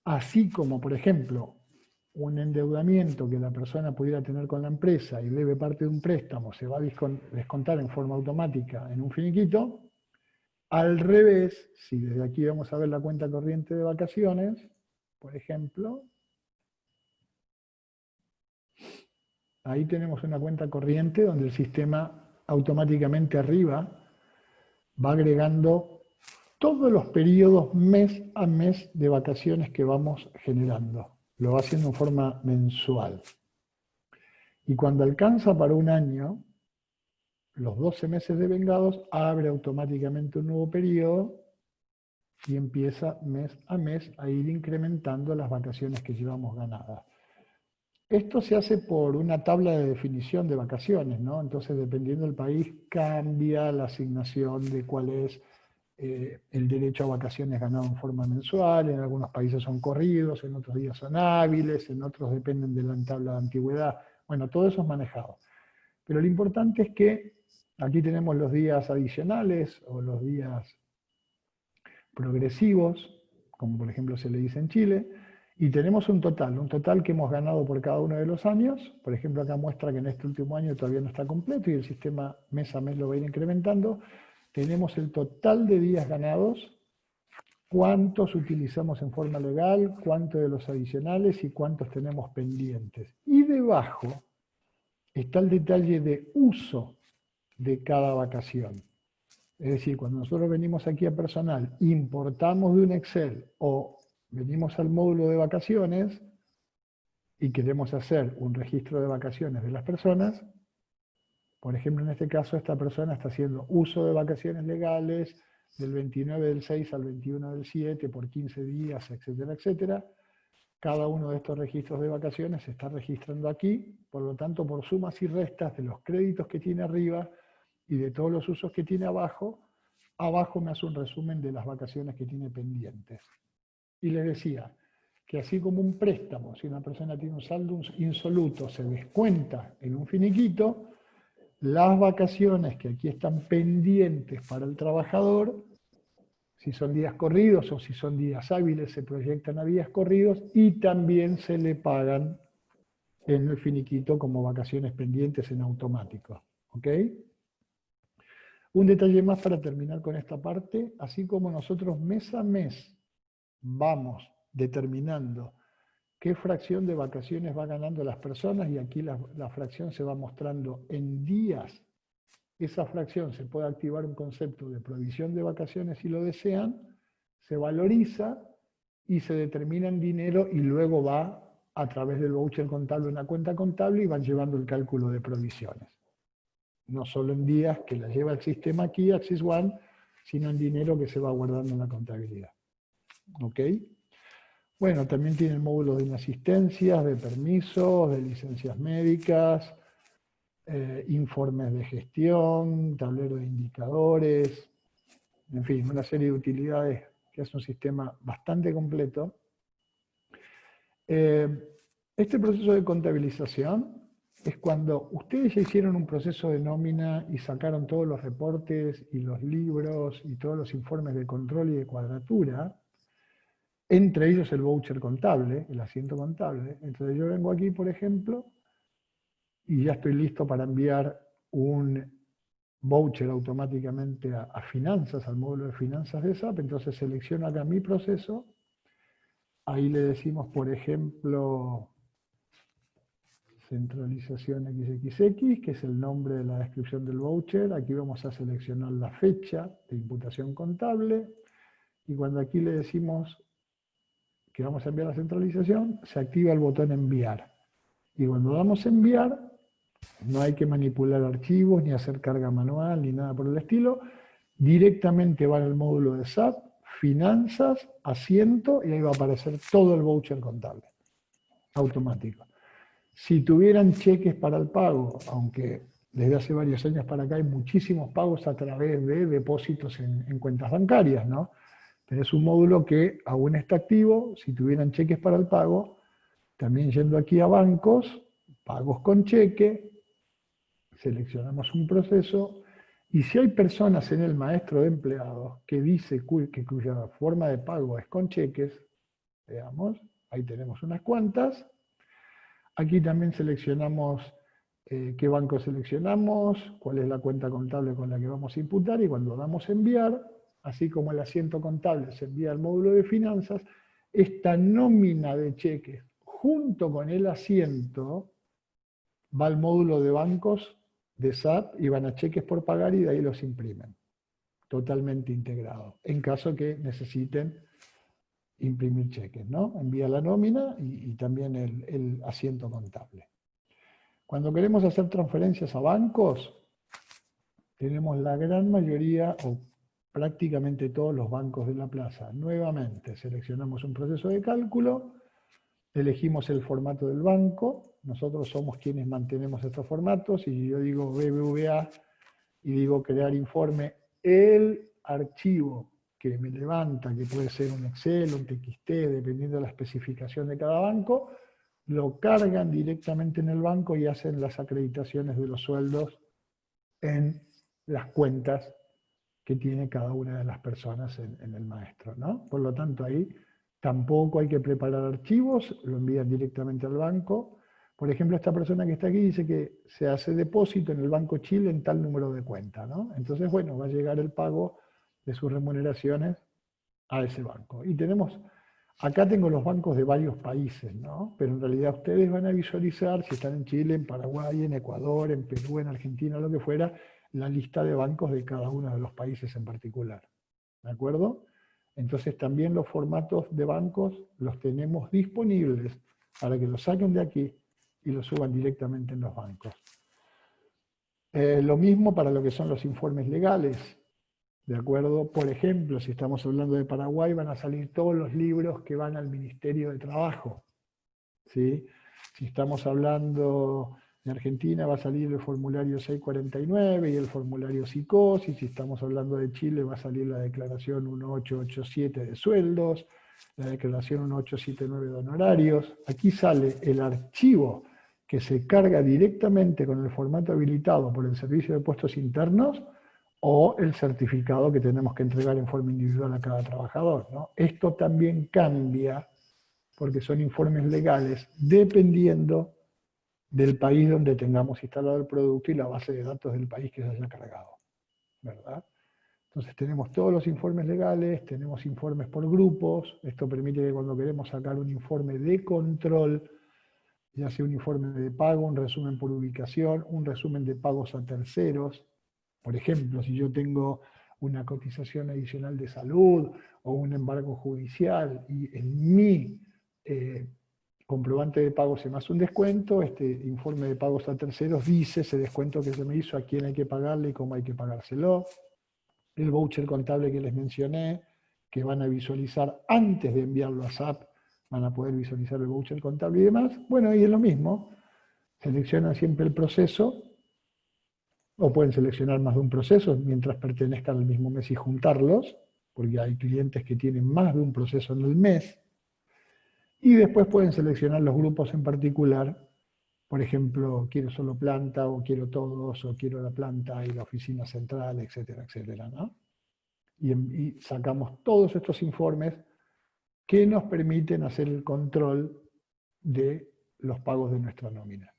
Así como, por ejemplo, un endeudamiento que la persona pudiera tener con la empresa y debe parte de un préstamo, se va a descontar en forma automática en un finiquito. Al revés, si desde aquí vamos a ver la cuenta corriente de vacaciones, por ejemplo, ahí tenemos una cuenta corriente donde el sistema automáticamente arriba va agregando todos los periodos mes a mes de vacaciones que vamos generando. Lo va haciendo en forma mensual. Y cuando alcanza para un año, los 12 meses devengados, abre automáticamente un nuevo periodo y empieza mes a mes a ir incrementando las vacaciones que llevamos ganadas. Esto se hace por una tabla de definición de vacaciones, ¿no? Entonces, dependiendo del país, cambia la asignación de cuál es el derecho a vacaciones ganado en forma mensual. En algunos países son corridos, en otros días son hábiles, en otros dependen de la tabla de antigüedad. Bueno, todo eso es manejado. Pero lo importante es que aquí tenemos los días adicionales o los días progresivos, como por ejemplo se le dice en Chile, y tenemos un total que hemos ganado por cada uno de los años. Por ejemplo, acá muestra que en este último año todavía no está completo y el sistema mes a mes lo va a ir incrementando. Tenemos el total de días ganados, cuántos utilizamos en forma legal, cuántos de los adicionales y cuántos tenemos pendientes. Y debajo está el detalle de uso de cada vacación. Es decir, cuando nosotros venimos aquí a personal, importamos de un Excel o venimos al módulo de vacaciones y queremos hacer un registro de vacaciones de las personas, por ejemplo, en este caso, esta persona está haciendo uso de vacaciones legales del 29 del 6 al 21 del 7 por 15 días, etcétera, etcétera. Cada uno de estos registros de vacaciones se está registrando aquí, por lo tanto, por sumas y restas de los créditos que tiene arriba y de todos los usos que tiene abajo, abajo me hace un resumen de las vacaciones que tiene pendientes. Y les decía que así como un préstamo, si una persona tiene un saldo insoluto, se descuenta en un finiquito, las vacaciones que aquí están pendientes para el trabajador, si son días corridos o si son días hábiles, se proyectan a días corridos y también se le pagan en el finiquito como vacaciones pendientes en automático. ¿Ok? Un detalle más para terminar con esta parte, así como nosotros mes a mes vamos determinando qué fracción de vacaciones va ganando las personas, y aquí la fracción se va mostrando en días. Esa fracción se puede activar un concepto de provisión de vacaciones si lo desean, se valoriza y se determina en dinero y luego va a través del voucher contable a una cuenta contable y van llevando el cálculo de provisiones. No solo en días que la lleva el sistema aquí, Axis One, sino en dinero que se va guardando en la contabilidad. ¿Ok? Bueno, también tiene el módulo de inasistencias, de permisos, de licencias médicas, informes de gestión, tablero de indicadores, en fin, una serie de utilidades que es un sistema bastante completo. Este proceso de contabilización es cuando ustedes ya hicieron un proceso de nómina y sacaron todos los reportes y los libros y todos los informes de control y de cuadratura, entre ellos el voucher contable, el asiento contable. Entonces yo vengo aquí, por ejemplo, y ya estoy listo para enviar un voucher automáticamente a finanzas, al módulo de finanzas de SAP. Entonces selecciono acá mi proceso, ahí le decimos, por ejemplo, centralización XXX, que es el nombre de la descripción del voucher. Aquí vamos a seleccionar la fecha de imputación contable, y cuando aquí le decimos que vamos a enviar la centralización, se activa el botón enviar. Y cuando damos enviar, no hay que manipular archivos, ni hacer carga manual, ni nada por el estilo. Directamente va al módulo de SAP, finanzas, asiento, y ahí va a aparecer todo el voucher contable, automático. Si tuvieran cheques para el pago, aunque desde hace varios años para acá hay muchísimos pagos a través de depósitos en cuentas bancarias, ¿no? Pero es un módulo que aún está activo. Si tuvieran cheques para el pago, también yendo aquí a bancos, pagos con cheque, seleccionamos un proceso, y si hay personas en el maestro de empleados que dice cuya forma de pago es con cheques, veamos, ahí tenemos unas cuantas. Aquí también seleccionamos qué banco seleccionamos, cuál es la cuenta contable con la que vamos a imputar, y cuando damos enviar, así como el asiento contable se envía al módulo de finanzas, esta nómina de cheques junto con el asiento va al módulo de bancos de SAP y van a cheques por pagar, y de ahí los imprimen. Totalmente integrado. En caso que necesiten imprimir cheques, ¿no? Envía la nómina y también el asiento contable. Cuando queremos hacer transferencias a bancos, tenemos la gran mayoría o prácticamente todos los bancos de la plaza. Nuevamente, seleccionamos un proceso de cálculo, elegimos el formato del banco, nosotros somos quienes mantenemos estos formatos, y yo digo BBVA y digo crear informe, el archivo que me levanta, que puede ser un Excel, un TXT, dependiendo de la especificación de cada banco, lo cargan directamente en el banco y hacen las acreditaciones de los sueldos en las cuentas que tiene cada una de las personas en el maestro, ¿no? Por lo tanto, ahí tampoco hay que preparar archivos, lo envían directamente al banco. Por ejemplo, esta persona que está aquí dice que se hace depósito en el Banco Chile en tal número de cuenta, ¿no? Entonces, bueno, va a llegar el pago de sus remuneraciones a ese banco. Y tenemos, acá tengo los bancos de varios países, ¿no? Pero en realidad ustedes van a visualizar, si están en Chile, en Paraguay, en Ecuador, en Perú, en Argentina, lo que fuera, la lista de bancos de cada uno de los países en particular. ¿De acuerdo? Entonces también los formatos de bancos los tenemos disponibles para que los saquen de aquí y los suban directamente en los bancos. Lo mismo para lo que son los informes legales. ¿De acuerdo? Por ejemplo, si estamos hablando de Paraguay, van a salir todos los libros que van al Ministerio de Trabajo. ¿Sí? Si estamos hablando de Argentina, va a salir el formulario 649 y el formulario SICOS, y si estamos hablando de Chile, va a salir la declaración 1887 de sueldos, la declaración 1879 de honorarios. Aquí sale el archivo que se carga directamente con el formato habilitado por el Servicio de Puestos Internos, o el certificado que tenemos que entregar en forma individual a cada trabajador, ¿no? Esto también cambia porque son informes legales dependiendo del país donde tengamos instalado el producto y la base de datos del país que se haya cargado, ¿verdad? Entonces tenemos todos los informes legales, tenemos informes por grupos. Esto permite que cuando queremos sacar un informe de control, ya sea un informe de pago, un resumen por ubicación, un resumen de pagos a terceros. Por ejemplo, si yo tengo una cotización adicional de salud o un embargo judicial y en mi comprobante de pago se me hace un descuento, este informe de pagos a terceros dice ese descuento que se me hizo, a quién hay que pagarle y cómo hay que pagárselo. El voucher contable que les mencioné, que van a visualizar antes de enviarlo a SAP, van a poder visualizar el voucher contable y demás. Bueno, y es lo mismo, seleccionan siempre el proceso, o pueden seleccionar más de un proceso mientras pertenezcan al mismo mes y juntarlos, porque hay clientes que tienen más de un proceso en el mes, y después pueden seleccionar los grupos en particular. Por ejemplo, quiero solo planta, o quiero todos, o quiero la planta y la oficina central, etcétera, etcétera, ¿no? Y sacamos todos estos informes que nos permiten hacer el control de los pagos de nuestra nómina.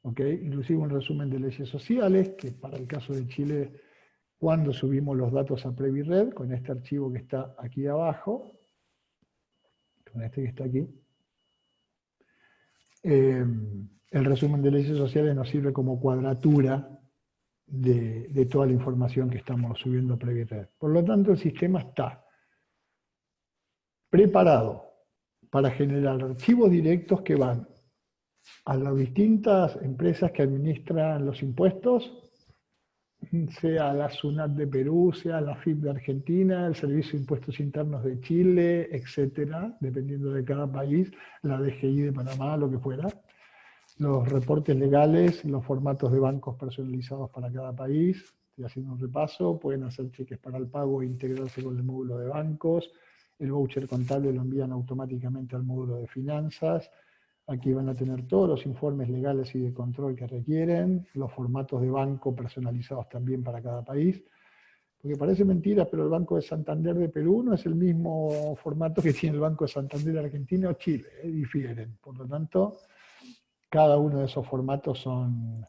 ¿Okay? Inclusive un resumen de leyes sociales, que para el caso de Chile, cuando subimos los datos a Previred, con este archivo que está aquí abajo, con este que está aquí, el resumen de leyes sociales nos sirve como cuadratura de toda la información que estamos subiendo a Previred. Por lo tanto, el sistema está preparado para generar archivos directos que van a las distintas empresas que administran los impuestos, sea la SUNAT de Perú, sea la FIP de Argentina, el Servicio de Impuestos Internos de Chile, etcétera, dependiendo de cada país, la DGI de Panamá, lo que fuera, los reportes legales, los formatos de bancos personalizados para cada país. Estoy haciendo un repaso, pueden hacer cheques para el pago e integrarse con el módulo de bancos, el voucher contable lo envían automáticamente al módulo de finanzas. Aquí van a tener todos los informes legales y de control que requieren, los formatos de banco personalizados también para cada país. Porque parece mentira, pero el Banco de Santander de Perú no es el mismo formato que tiene el Banco de Santander de Argentina o Chile, difieren. Por lo tanto, cada uno de esos formatos son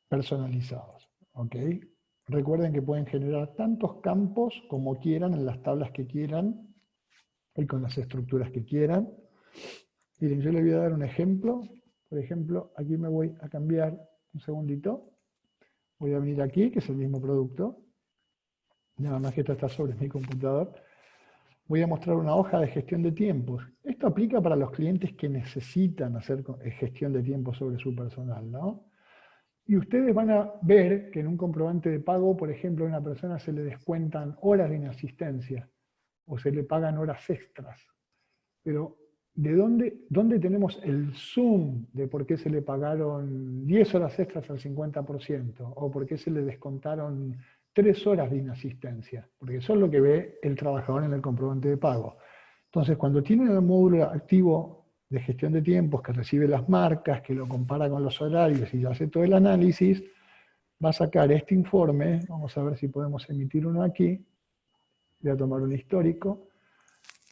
personalizados. ¿Okay? Recuerden que pueden generar tantos campos como quieran, en las tablas que quieran, y con las estructuras que quieran. Miren, yo les voy a dar un ejemplo. Por ejemplo, aquí me voy a cambiar un segundito. Voy a venir aquí, que es el mismo producto. Nada más que esto está sobre mi computador. Voy a mostrar una hoja de gestión de tiempos. Esto aplica para los clientes que necesitan hacer gestión de tiempos sobre su personal, ¿no? Y ustedes van a ver que en un comprobante de pago, por ejemplo, a una persona se le descuentan horas de inasistencia o se le pagan horas extras. Pero, ¿de dónde tenemos el zoom de por qué se le pagaron 10 horas extras al 50%? O por qué se le descontaron 3 horas de inasistencia? Porque eso es lo que ve el trabajador en el comprobante de pago. Entonces, cuando tiene el módulo activo de gestión de tiempos, que recibe las marcas, que lo compara con los horarios y hace todo el análisis, va a sacar este informe. Vamos a ver si podemos emitir uno aquí. Voy a tomar un histórico,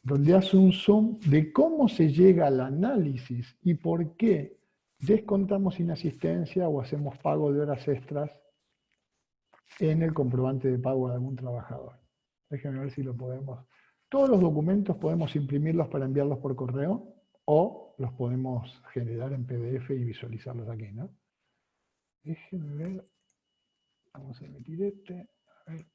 donde hace un zoom de cómo se llega al análisis y por qué descontamos inasistencia o hacemos pago de horas extras en el comprobante de pago de algún trabajador. Déjenme ver si lo podemos. Todos los documentos podemos imprimirlos para enviarlos por correo o los podemos generar en PDF y visualizarlos aquí, ¿no? Déjenme ver. Vamos a emitir este. A ver.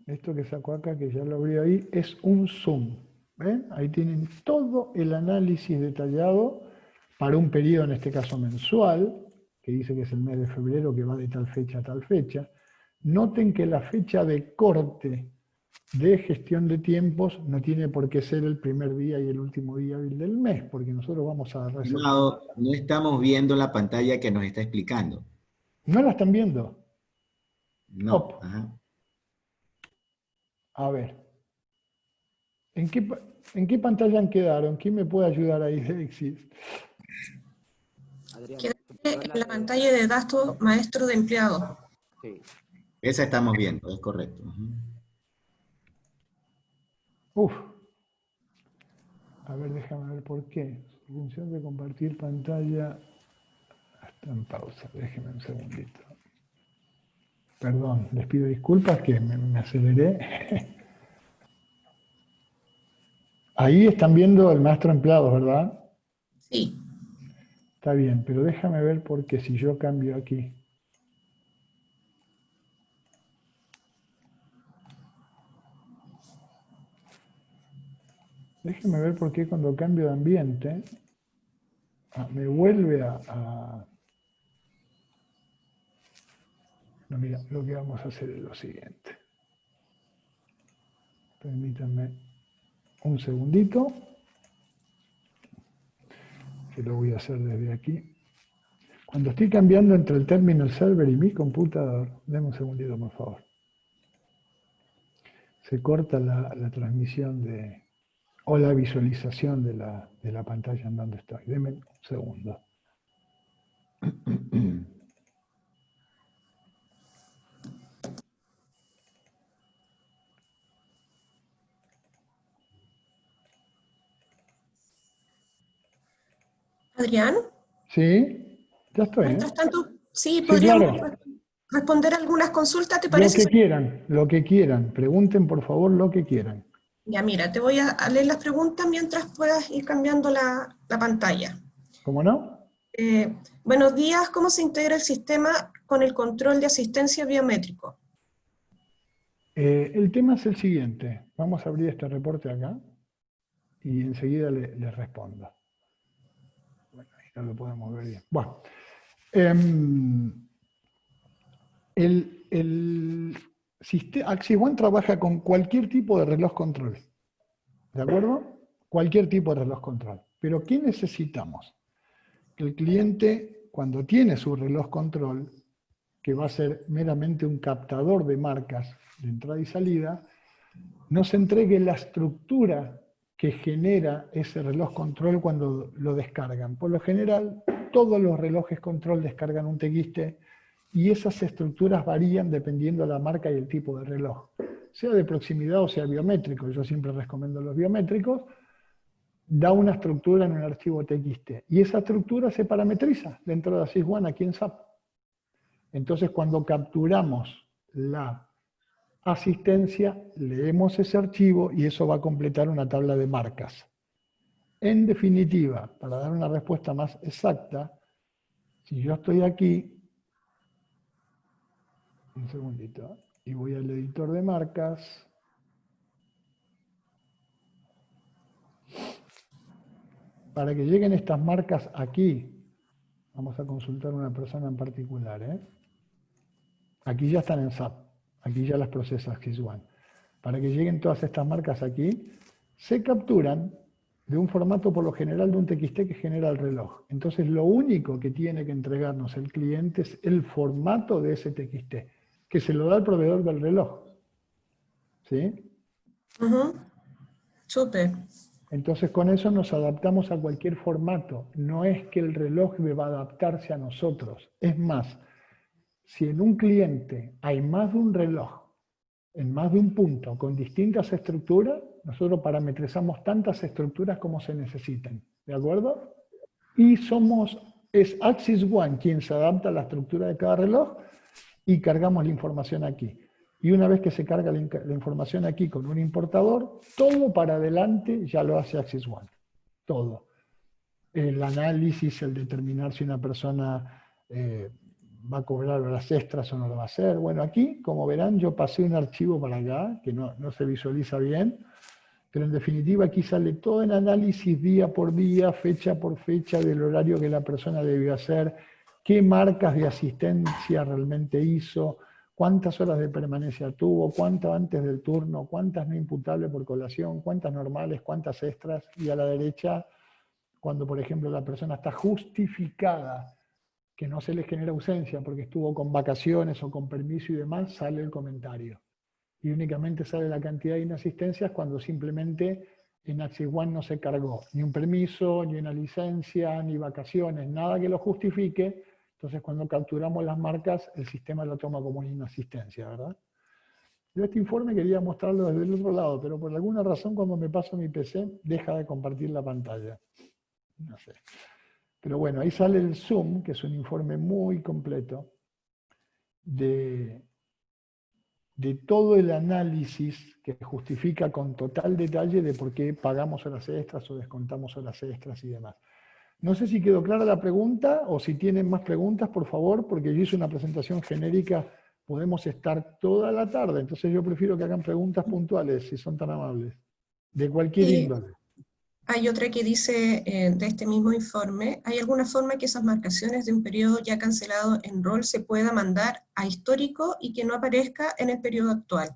Esto que sacó acá, que ya lo abrió ahí, es un zoom. ¿Ven? Ahí tienen todo el análisis detallado para un periodo, en este caso mensual, que dice que es el mes de febrero, que va de tal fecha a tal fecha. Noten que la fecha de corte de gestión de tiempos no tiene por qué ser el primer día y el último día hábil del mes, porque nosotros vamos a agarrar ese... No estamos viendo la pantalla que nos está explicando. ¿No la están viendo? No. Ajá. A ver. ¿En qué pantalla quedaron? ¿Quién me puede ayudar ahí, Alexis? Quedaste en la pantalla de gasto maestro de empleado. Sí. Esa estamos viendo, es correcto. Uf. A ver, déjame ver por qué. Función de compartir pantalla. Está en pausa. Déjenme un segundito. Perdón, les pido disculpas que me aceleré. Ahí están viendo el maestro empleado, ¿verdad? Sí. Está bien, pero déjame ver porque si yo cambio aquí. Déjeme ver por qué cuando cambio de ambiente me vuelve a... No, mira, lo que vamos a hacer es lo siguiente. Permítanme un segundito, que lo voy a hacer desde aquí. Cuando estoy cambiando entre el terminal server y mi computador, denme un segundito, por favor. Se corta la transmisión o la visualización de la pantalla en donde estoy. Denme un segundo. Adrián. ¿Sí? Ya estoy, Mientras tanto, sí, Sí, podríamos claro. responder algunas consultas, ¿te Lo parece? que quieran. Pregunten, por favor, lo que quieran. Ya, mira, te voy a leer las preguntas mientras puedas ir cambiando la pantalla. ¿Cómo no? Buenos días, ¿cómo se integra el sistema con el control de asistencia biométrico? El tema es el siguiente. Vamos a abrir este reporte acá y enseguida le respondo. Bueno, ahí no lo podemos ver bien. Bueno, el Axis One trabaja con cualquier tipo de reloj control. ¿De acuerdo? Cualquier tipo de reloj control. Pero ¿qué necesitamos? Que el cliente, cuando tiene su reloj control, que va a ser meramente un captador de marcas de entrada y salida, nos entregue la estructura que genera ese reloj control cuando lo descargan. Por lo general, todos los relojes control descargan un TXT y esas estructuras varían dependiendo de la marca y el tipo de reloj. Sea de proximidad o sea biométrico, yo siempre recomiendo los biométricos, da una estructura en un archivo TXT. Y esa estructura se parametriza dentro de Axis One aquí en SAP. Entonces, cuando capturamos la asistencia, leemos ese archivo y eso va a completar una tabla de marcas. En definitiva, para dar una respuesta más exacta, si yo estoy aquí, un segundito, y voy al editor de marcas, para que lleguen estas marcas aquí, vamos a consultar a una persona en particular, ¿eh? Aquí ya están en SAP, aquí ya las procesa AXIS1. Para que lleguen todas estas marcas aquí, se capturan de un formato por lo general de un TXT que genera el reloj. Entonces lo único que tiene que entregarnos el cliente es el formato de ese TXT, que se lo da el proveedor del reloj. ¿Sí? Súper. Entonces con eso nos adaptamos a cualquier formato. No es que el reloj deba adaptarse a nosotros. Es más, si en un cliente hay más de un reloj, en más de un punto, con distintas estructuras, nosotros parametrizamos tantas estructuras como se necesiten. ¿De acuerdo? Y es AXIS1 quien se adapta a la estructura de cada reloj y cargamos la información aquí. Y una vez que se carga la información aquí con un importador, todo para adelante ya lo hace AXIS1. Todo. El análisis, el determinar si una persona va a cobrar horas extras o no lo va a hacer. Bueno, aquí, como verán, yo pasé un archivo para acá, que no se visualiza bien, pero en definitiva aquí sale todo el análisis día por día, fecha por fecha, del horario que la persona debió hacer, qué marcas de asistencia realmente hizo, cuántas horas de permanencia tuvo, cuánto antes del turno, cuántas no imputables por colación, cuántas normales, cuántas extras, y a la derecha, cuando por ejemplo la persona está justificada, que no se le genera ausencia porque estuvo con vacaciones o con permiso y demás, sale el comentario. Y únicamente sale la cantidad de inasistencias cuando simplemente en AXIS1 no se cargó ni un permiso, ni una licencia, ni vacaciones, nada que lo justifique. Entonces cuando capturamos las marcas, el sistema lo toma como una inasistencia, ¿verdad? Yo este informe quería mostrarlo desde el otro lado, pero por alguna razón cuando me paso mi PC deja de compartir la pantalla. No sé. Pero bueno, ahí sale el Zoom, que es un informe muy completo de todo el análisis que justifica con total detalle de por qué pagamos horas extras o descontamos horas extras y demás. No sé si quedó clara la pregunta o si tienen más preguntas, por favor, porque yo hice una presentación genérica, podemos estar toda la tarde, entonces yo prefiero que hagan preguntas puntuales, si son tan amables, de cualquier índole. Hay otra que dice, de este mismo informe, ¿hay alguna forma que esas marcaciones de un periodo ya cancelado en rol se pueda mandar a histórico y que no aparezca en el periodo actual?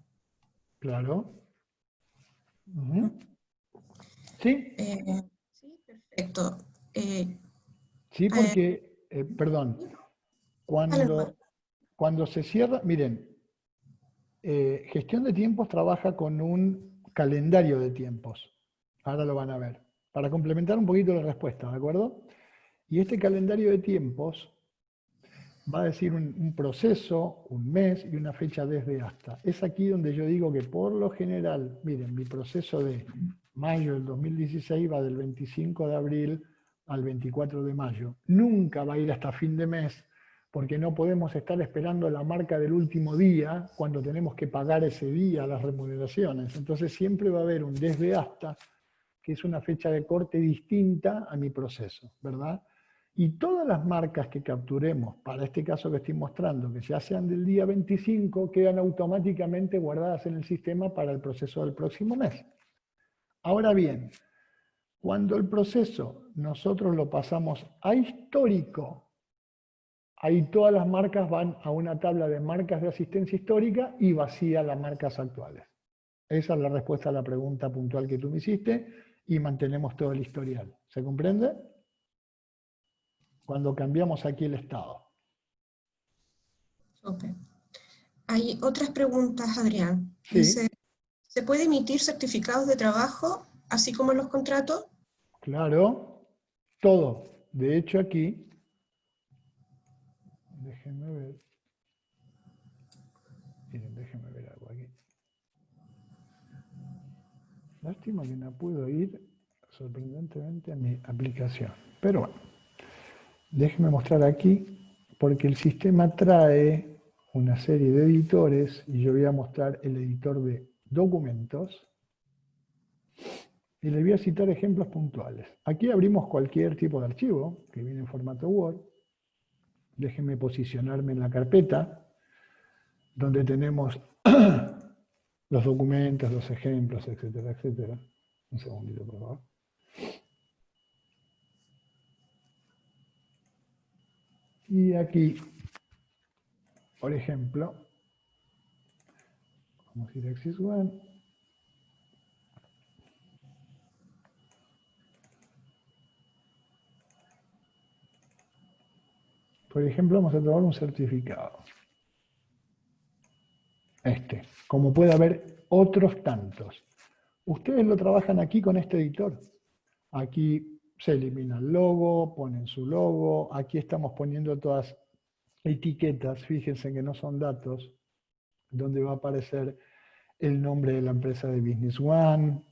Claro. ¿Sí? Sí, perfecto. Sí, porque, perdón, cuando se cierra, miren, gestión de tiempos trabaja con un calendario de tiempos. Ahora lo van a ver. Para complementar un poquito la respuesta, ¿de acuerdo? Y este calendario de tiempos va a decir un proceso, un mes y una fecha desde hasta. Es aquí donde yo digo que por lo general, miren, mi proceso de mayo del 2016 va del 25 de abril al 24 de mayo. Nunca va a ir hasta fin de mes, porque no podemos estar esperando la marca del último día cuando tenemos que pagar ese día las remuneraciones. Entonces siempre va a haber un desde hasta, que es una fecha de corte distinta a mi proceso, ¿verdad? Y todas las marcas que capturemos, para este caso que estoy mostrando, que ya sean del día 25, quedan automáticamente guardadas en el sistema para el proceso del próximo mes. Ahora bien, cuando el proceso nosotros lo pasamos a histórico, ahí todas las marcas van a una tabla de marcas de asistencia histórica y vacía las marcas actuales. Esa es la respuesta a la pregunta puntual que tú me hiciste y mantenemos todo el historial. ¿Se comprende? Cuando cambiamos aquí el estado. Okay. Hay otras preguntas, Adrián. Sí. Dice, ¿se puede emitir certificados de trabajo así como en los contratos? Claro, todo. De hecho aquí, déjenme ver. Miren, déjenme ver algo aquí. Lástima que no puedo ir sorprendentemente a mi aplicación. Pero bueno, déjenme mostrar aquí, porque el sistema trae una serie de editores, y yo voy a mostrar el editor de documentos, y les voy a citar ejemplos puntuales. Aquí abrimos cualquier tipo de archivo, que viene en formato Word. Déjenme posicionarme en la carpeta, donde tenemos los documentos, los ejemplos, etcétera, etcétera. Un segundito, por favor. Y aquí, por ejemplo, vamos a ir a Axis One. Por ejemplo, vamos a tomar un certificado. Como puede haber otros tantos. Ustedes lo trabajan aquí con este editor. Aquí se elimina el logo, ponen su logo, aquí estamos poniendo todas etiquetas, fíjense que no son datos, donde va a aparecer el nombre de la empresa de Business One,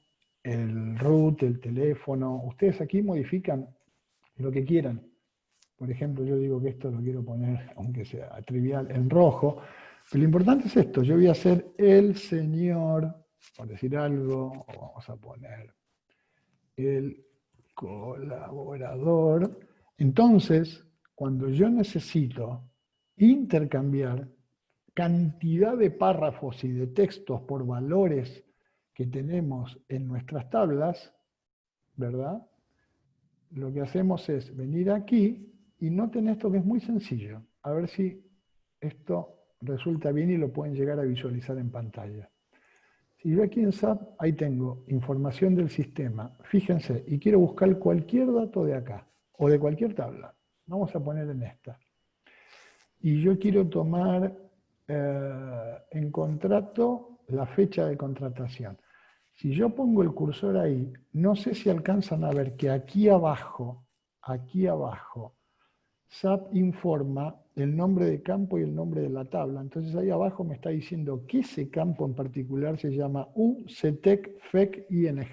el root, el teléfono. Ustedes aquí modifican lo que quieran. Por ejemplo, yo digo que esto lo quiero poner, aunque sea trivial, en rojo. Pero lo importante es esto. Yo voy a hacer el señor, por decir algo, o vamos a poner el colaborador. Entonces, cuando yo necesito intercambiar cantidad de párrafos y de textos por valores que tenemos en nuestras tablas, ¿verdad? Lo que hacemos es venir aquí y noten esto que es muy sencillo. A ver si esto resulta bien y lo pueden llegar a visualizar en pantalla. Si yo aquí en SAP, ahí tengo información del sistema. Fíjense, y quiero buscar cualquier dato de acá, o de cualquier tabla. Vamos a poner en esta. Y yo quiero tomar en contrato la fecha de contratación. Si yo pongo el cursor ahí, no sé si alcanzan a ver que aquí abajo, SAP informa el nombre de campo y el nombre de la tabla. Entonces ahí abajo me está diciendo que ese campo en particular se llama UCTEC FEC ING.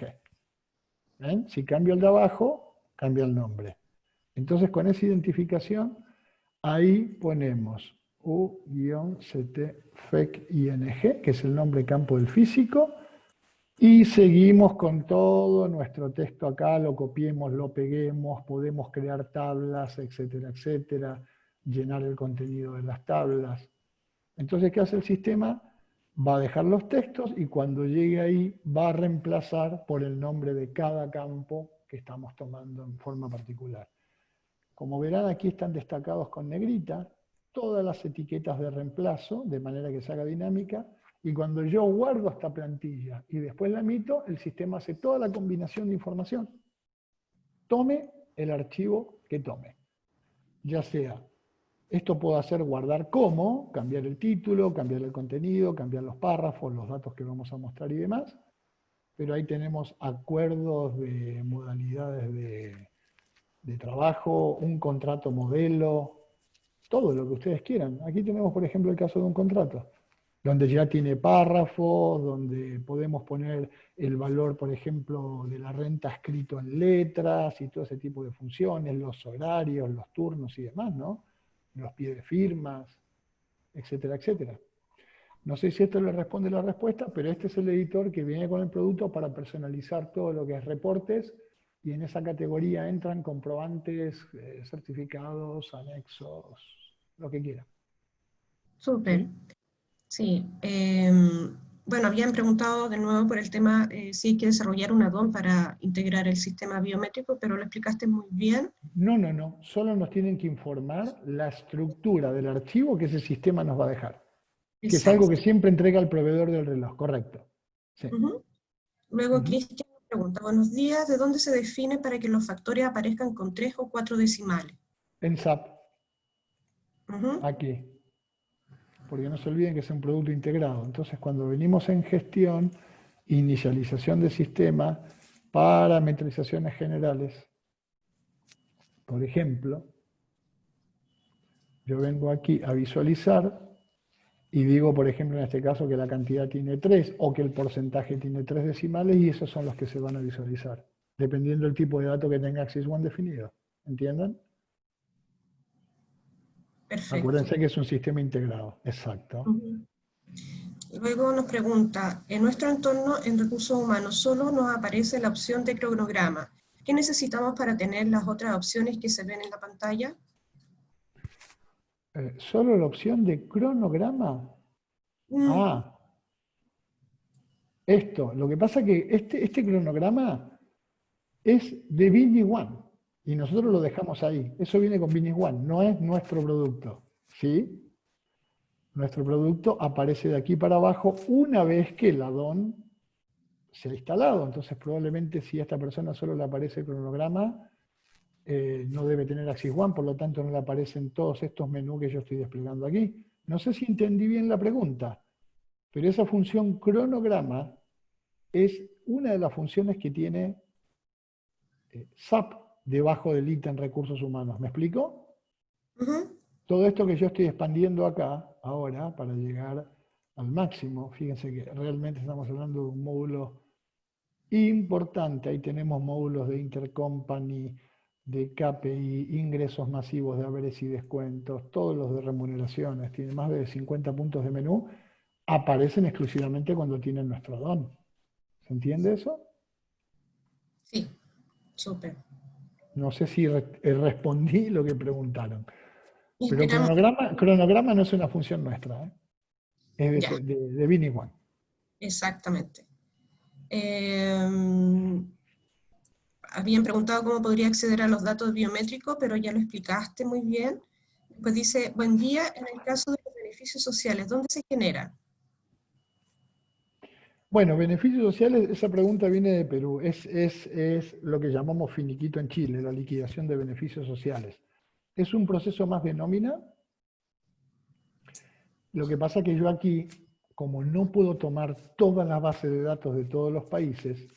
¿Ven? Si cambio el de abajo, cambia el nombre. Entonces con esa identificación, ahí ponemos U-CT FEC ING, que es el nombre campo del físico, y seguimos con todo nuestro texto acá, lo copiemos, lo peguemos, podemos crear tablas, etcétera, etcétera, llenar el contenido de las tablas. Entonces, ¿qué hace el sistema? Va a dejar los textos y cuando llegue ahí va a reemplazar por el nombre de cada campo que estamos tomando en forma particular. Como verán, aquí están destacados con negrita todas las etiquetas de reemplazo, de manera que se haga dinámica, y cuando yo guardo esta plantilla y después la emito, el sistema hace toda la combinación de información. Tome el archivo que tome. Ya sea, esto puedo hacer guardar como, cambiar el título, cambiar el contenido, cambiar los párrafos, los datos que vamos a mostrar y demás, pero ahí tenemos acuerdos de modalidades de trabajo, un contrato modelo, todo lo que ustedes quieran. Aquí tenemos, por ejemplo, el caso de un contrato, donde ya tiene párrafos, donde podemos poner el valor, por ejemplo, de la renta escrito en letras y todo ese tipo de funciones, los horarios, los turnos y demás, ¿no? Los pies de firmas, etcétera, etcétera. No sé si esto le responde la respuesta, pero este es el editor que viene con el producto para personalizar todo lo que es reportes, y en esa categoría entran comprobantes, certificados, anexos, lo que quieran. Súper. Sí. Bueno, habían preguntado de nuevo por el tema si hay que desarrollar un add-on para integrar el sistema biométrico, pero lo explicaste muy bien. No. Solo nos tienen que informar la estructura del archivo que ese sistema nos va a dejar. Que es algo que siempre entrega el proveedor del reloj, correcto. Sí. Luego Cristian nos pregunta, buenos días, ¿de dónde se define para que los factores aparezcan con 3 o 4 decimales? En SAP. Aquí. Porque no se olviden que es un producto integrado. Entonces, cuando venimos en gestión, inicialización de sistema, parametrizaciones generales, por ejemplo, yo vengo aquí a visualizar y digo, por ejemplo, en este caso que la cantidad tiene 3 o que el porcentaje tiene 3 decimales, y esos son los que se van a visualizar, dependiendo del tipo de dato que tenga Axis One definido. ¿Entienden? Perfecto. Acuérdense que es un sistema integrado. Exacto. Luego nos pregunta, en nuestro entorno en recursos humanos solo nos aparece la opción de cronograma. ¿Qué necesitamos para tener las otras opciones que se ven en la pantalla? ¿Solo la opción de cronograma? Esto. Lo que pasa es que este cronograma es de Business One. Y nosotros lo dejamos ahí. Eso viene con Business One, no es nuestro producto. ¿Sí? Nuestro producto aparece de aquí para abajo una vez que el add-on se ha instalado. Entonces probablemente si a esta persona solo le aparece el cronograma, no debe tener Axis One, por lo tanto no le aparecen todos estos menús que yo estoy desplegando aquí. No sé si entendí bien la pregunta, pero esa función cronograma es una de las funciones que tiene SAP debajo del ítem recursos humanos. ¿Me explico? Todo esto que yo estoy expandiendo acá, ahora, para llegar al máximo, fíjense que realmente estamos hablando de un módulo importante. Ahí tenemos módulos de intercompany, de KPI, ingresos masivos de haberes y descuentos, todos los de remuneraciones, tiene más de 50 puntos de menú, aparecen exclusivamente cuando tienen nuestro add-on. ¿Se entiende eso? Sí, súper. No sé si respondí lo que preguntaron. Pero Esperamos. cronograma no es una función nuestra, ¿eh? Es Ya, de Business One. exactamente. Habían preguntado cómo podría acceder a los datos biométricos, pero ya lo explicaste muy bien. Pues dice, buen día, en el caso de los beneficios sociales, ¿dónde se generan? Bueno, beneficios sociales, esa pregunta viene de Perú. Es lo que llamamos finiquito en Chile, la liquidación de beneficios sociales. Es un proceso más de nómina. Lo que pasa es que yo aquí, como no puedo tomar toda la base de datos de todos los países,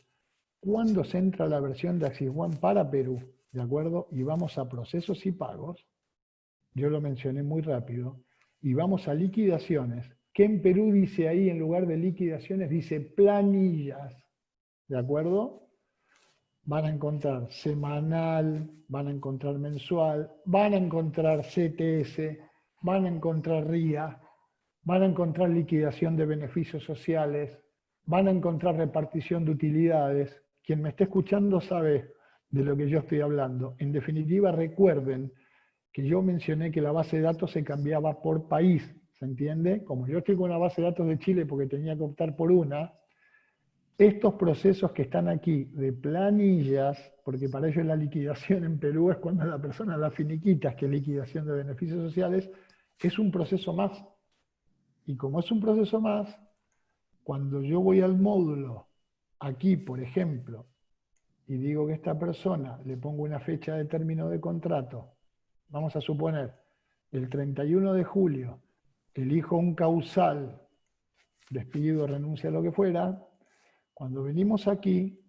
cuando se entra la versión de Axis One para Perú, ¿de acuerdo? Y vamos a procesos y pagos, yo lo mencioné muy rápido, y vamos a liquidaciones, que en Perú dice ahí, en lugar de liquidaciones, dice planillas, ¿de acuerdo? Van a encontrar semanal, van a encontrar mensual, van a encontrar CTS, van a encontrar RIA, van a encontrar liquidación de beneficios sociales, van a encontrar repartición de utilidades. Quien me esté escuchando sabe de lo que yo estoy hablando. En definitiva, recuerden que yo mencioné que la base de datos se cambiaba por país, ¿se entiende? Como yo estoy con una base de datos de Chile porque tenía que optar por una, estos procesos que están aquí de planillas, porque para ellos la liquidación en Perú es cuando la persona da finiquitas, que es liquidación de beneficios sociales, es un proceso más. Y como es un proceso más, cuando yo voy al módulo, aquí, por ejemplo, y digo que esta persona le pongo una fecha de término de contrato, vamos a suponer, el 31 de julio, elijo un causal, despido, renuncia, lo que fuera, cuando venimos aquí,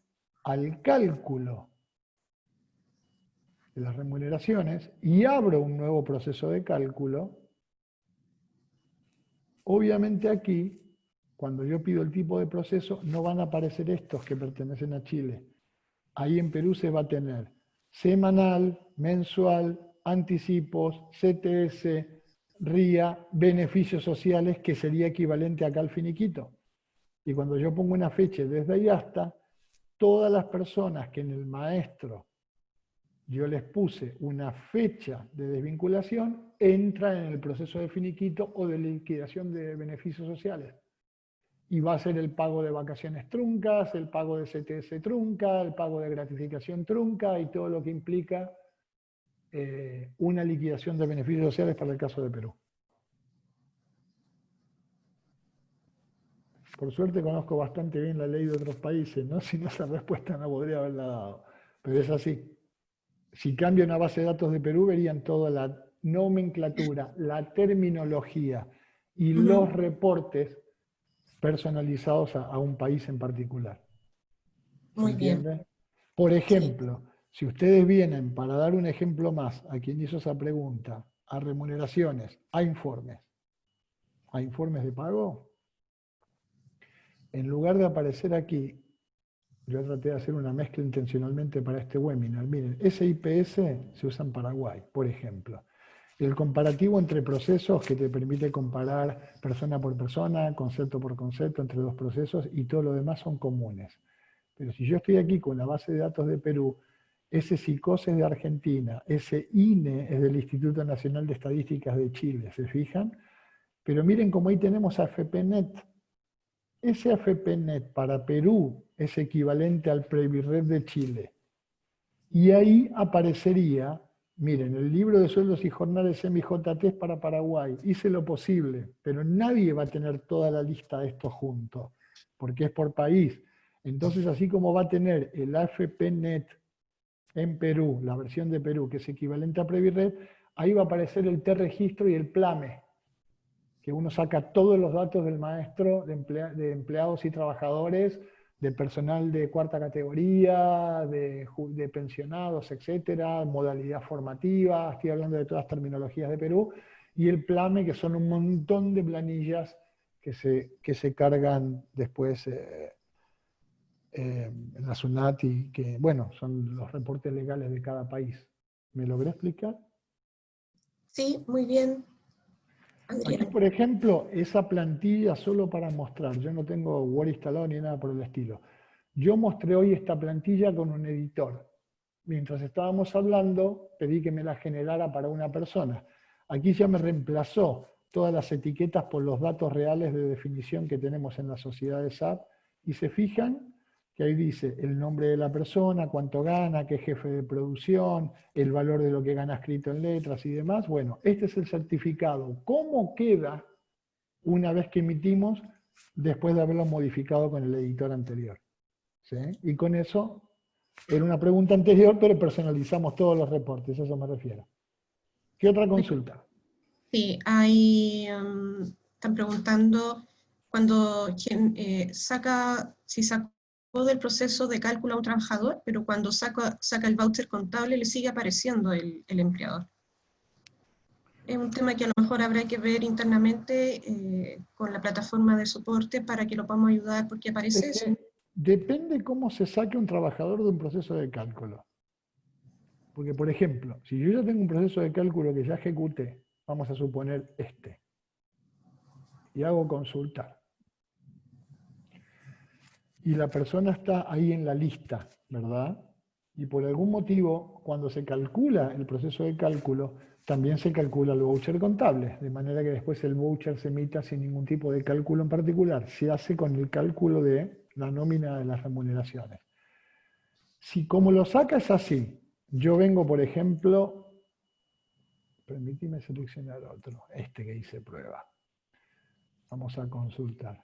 al cálculo de las remuneraciones, y abro un nuevo proceso de cálculo, obviamente aquí, cuando yo pido el tipo de proceso, no van a aparecer estos que pertenecen a Chile. Ahí en Perú se va a tener semanal, mensual, anticipos, CTS, RIA, beneficios sociales, que sería equivalente acá al finiquito. Y cuando yo pongo una fecha desde ahí hasta, todas las personas que en el maestro yo les puse una fecha de desvinculación, entran en el proceso de finiquito o de liquidación de beneficios sociales. Y va a ser el pago de vacaciones truncas, el pago de CTS trunca, el pago de gratificación trunca y todo lo que implica una liquidación de beneficios sociales para el caso de Perú. Por suerte conozco bastante bien la ley de otros países, ¿no? Si no, esa respuesta no podría haberla dado. Pero es así. Si cambio una base de datos de Perú, verían toda la nomenclatura, la terminología y los reportes personalizados a un país en particular. Muy bien. Por ejemplo, si ustedes vienen, para dar un ejemplo más, a quien hizo esa pregunta, a remuneraciones, a informes de pago, en lugar de aparecer aquí, yo traté de hacer una mezcla intencionalmente para este webinar. Miren, SIPS se usa en Paraguay, por ejemplo. El comparativo entre procesos, que te permite comparar persona por persona, concepto por concepto, entre dos procesos, y todo lo demás son comunes. Pero si yo estoy aquí con la base de datos de Perú, ese SICOS es de Argentina, ese INE es del Instituto Nacional de Estadísticas de Chile, ¿se fijan? Pero miren cómo ahí tenemos AFPNet. Ese AFPNet para Perú es equivalente al Previrred de Chile. Y ahí aparecería, miren, el libro de sueldos y jornales MJT es para Paraguay. Hice lo posible, pero nadie va a tener toda la lista de esto junto, porque es por país. Entonces, así como va a tener el AFPNet en Perú, la versión de Perú, que es equivalente a Previred, ahí va a aparecer el T-Registro y el PLAME, que uno saca todos los datos del maestro, de empleados y trabajadores, de personal de cuarta categoría, de pensionados, etcétera, modalidad formativa, estoy hablando de todas las terminologías de Perú, y el PLAME, que son un montón de planillas que se cargan después en la SUNAT y que, bueno, son los reportes legales de cada país. ¿Me logré explicar? Sí, muy bien, Aquí, Adrián. por ejemplo, esa plantilla solo para mostrar, yo no tengo Word instalado ni nada por el estilo. Yo mostré hoy esta plantilla con un editor. Mientras estábamos hablando, pedí que me la generara para una persona. Aquí ya me reemplazó todas las etiquetas por los datos reales de definición que tenemos en la sociedad de SAP, y se fijan que ahí dice el nombre de la persona, cuánto gana, qué jefe de producción, el valor de lo que gana escrito en letras y demás. Bueno, este es el certificado. ¿Cómo queda una vez que emitimos, después de haberlo modificado con el editor anterior? ¿Sí? Y con eso, era una pregunta anterior, pero personalizamos todos los reportes, a eso me refiero. ¿Qué otra consulta? Sí, hay, están preguntando cuando si sacó del proceso de cálculo a un trabajador, pero cuando saca el voucher contable le sigue apareciendo el empleador. Es un tema que a lo mejor habrá que ver internamente con la plataforma de soporte para que lo podamos ayudar, porque aparece eso. Depende cómo se saque un trabajador de un proceso de cálculo. Porque, por ejemplo, si yo ya tengo un proceso de cálculo que ya ejecuté, vamos a suponer este, y hago consultar, y la persona está ahí en la lista, ¿verdad? Y por algún motivo, cuando se calcula el proceso de cálculo, también se calcula el voucher contable, de manera que después el voucher se emita sin ningún tipo de cálculo en particular. Se hace con el cálculo de la nómina de las remuneraciones. Si como lo saca es así, yo vengo, por ejemplo, permíteme seleccionar otro, este que hice prueba. Vamos a consultar.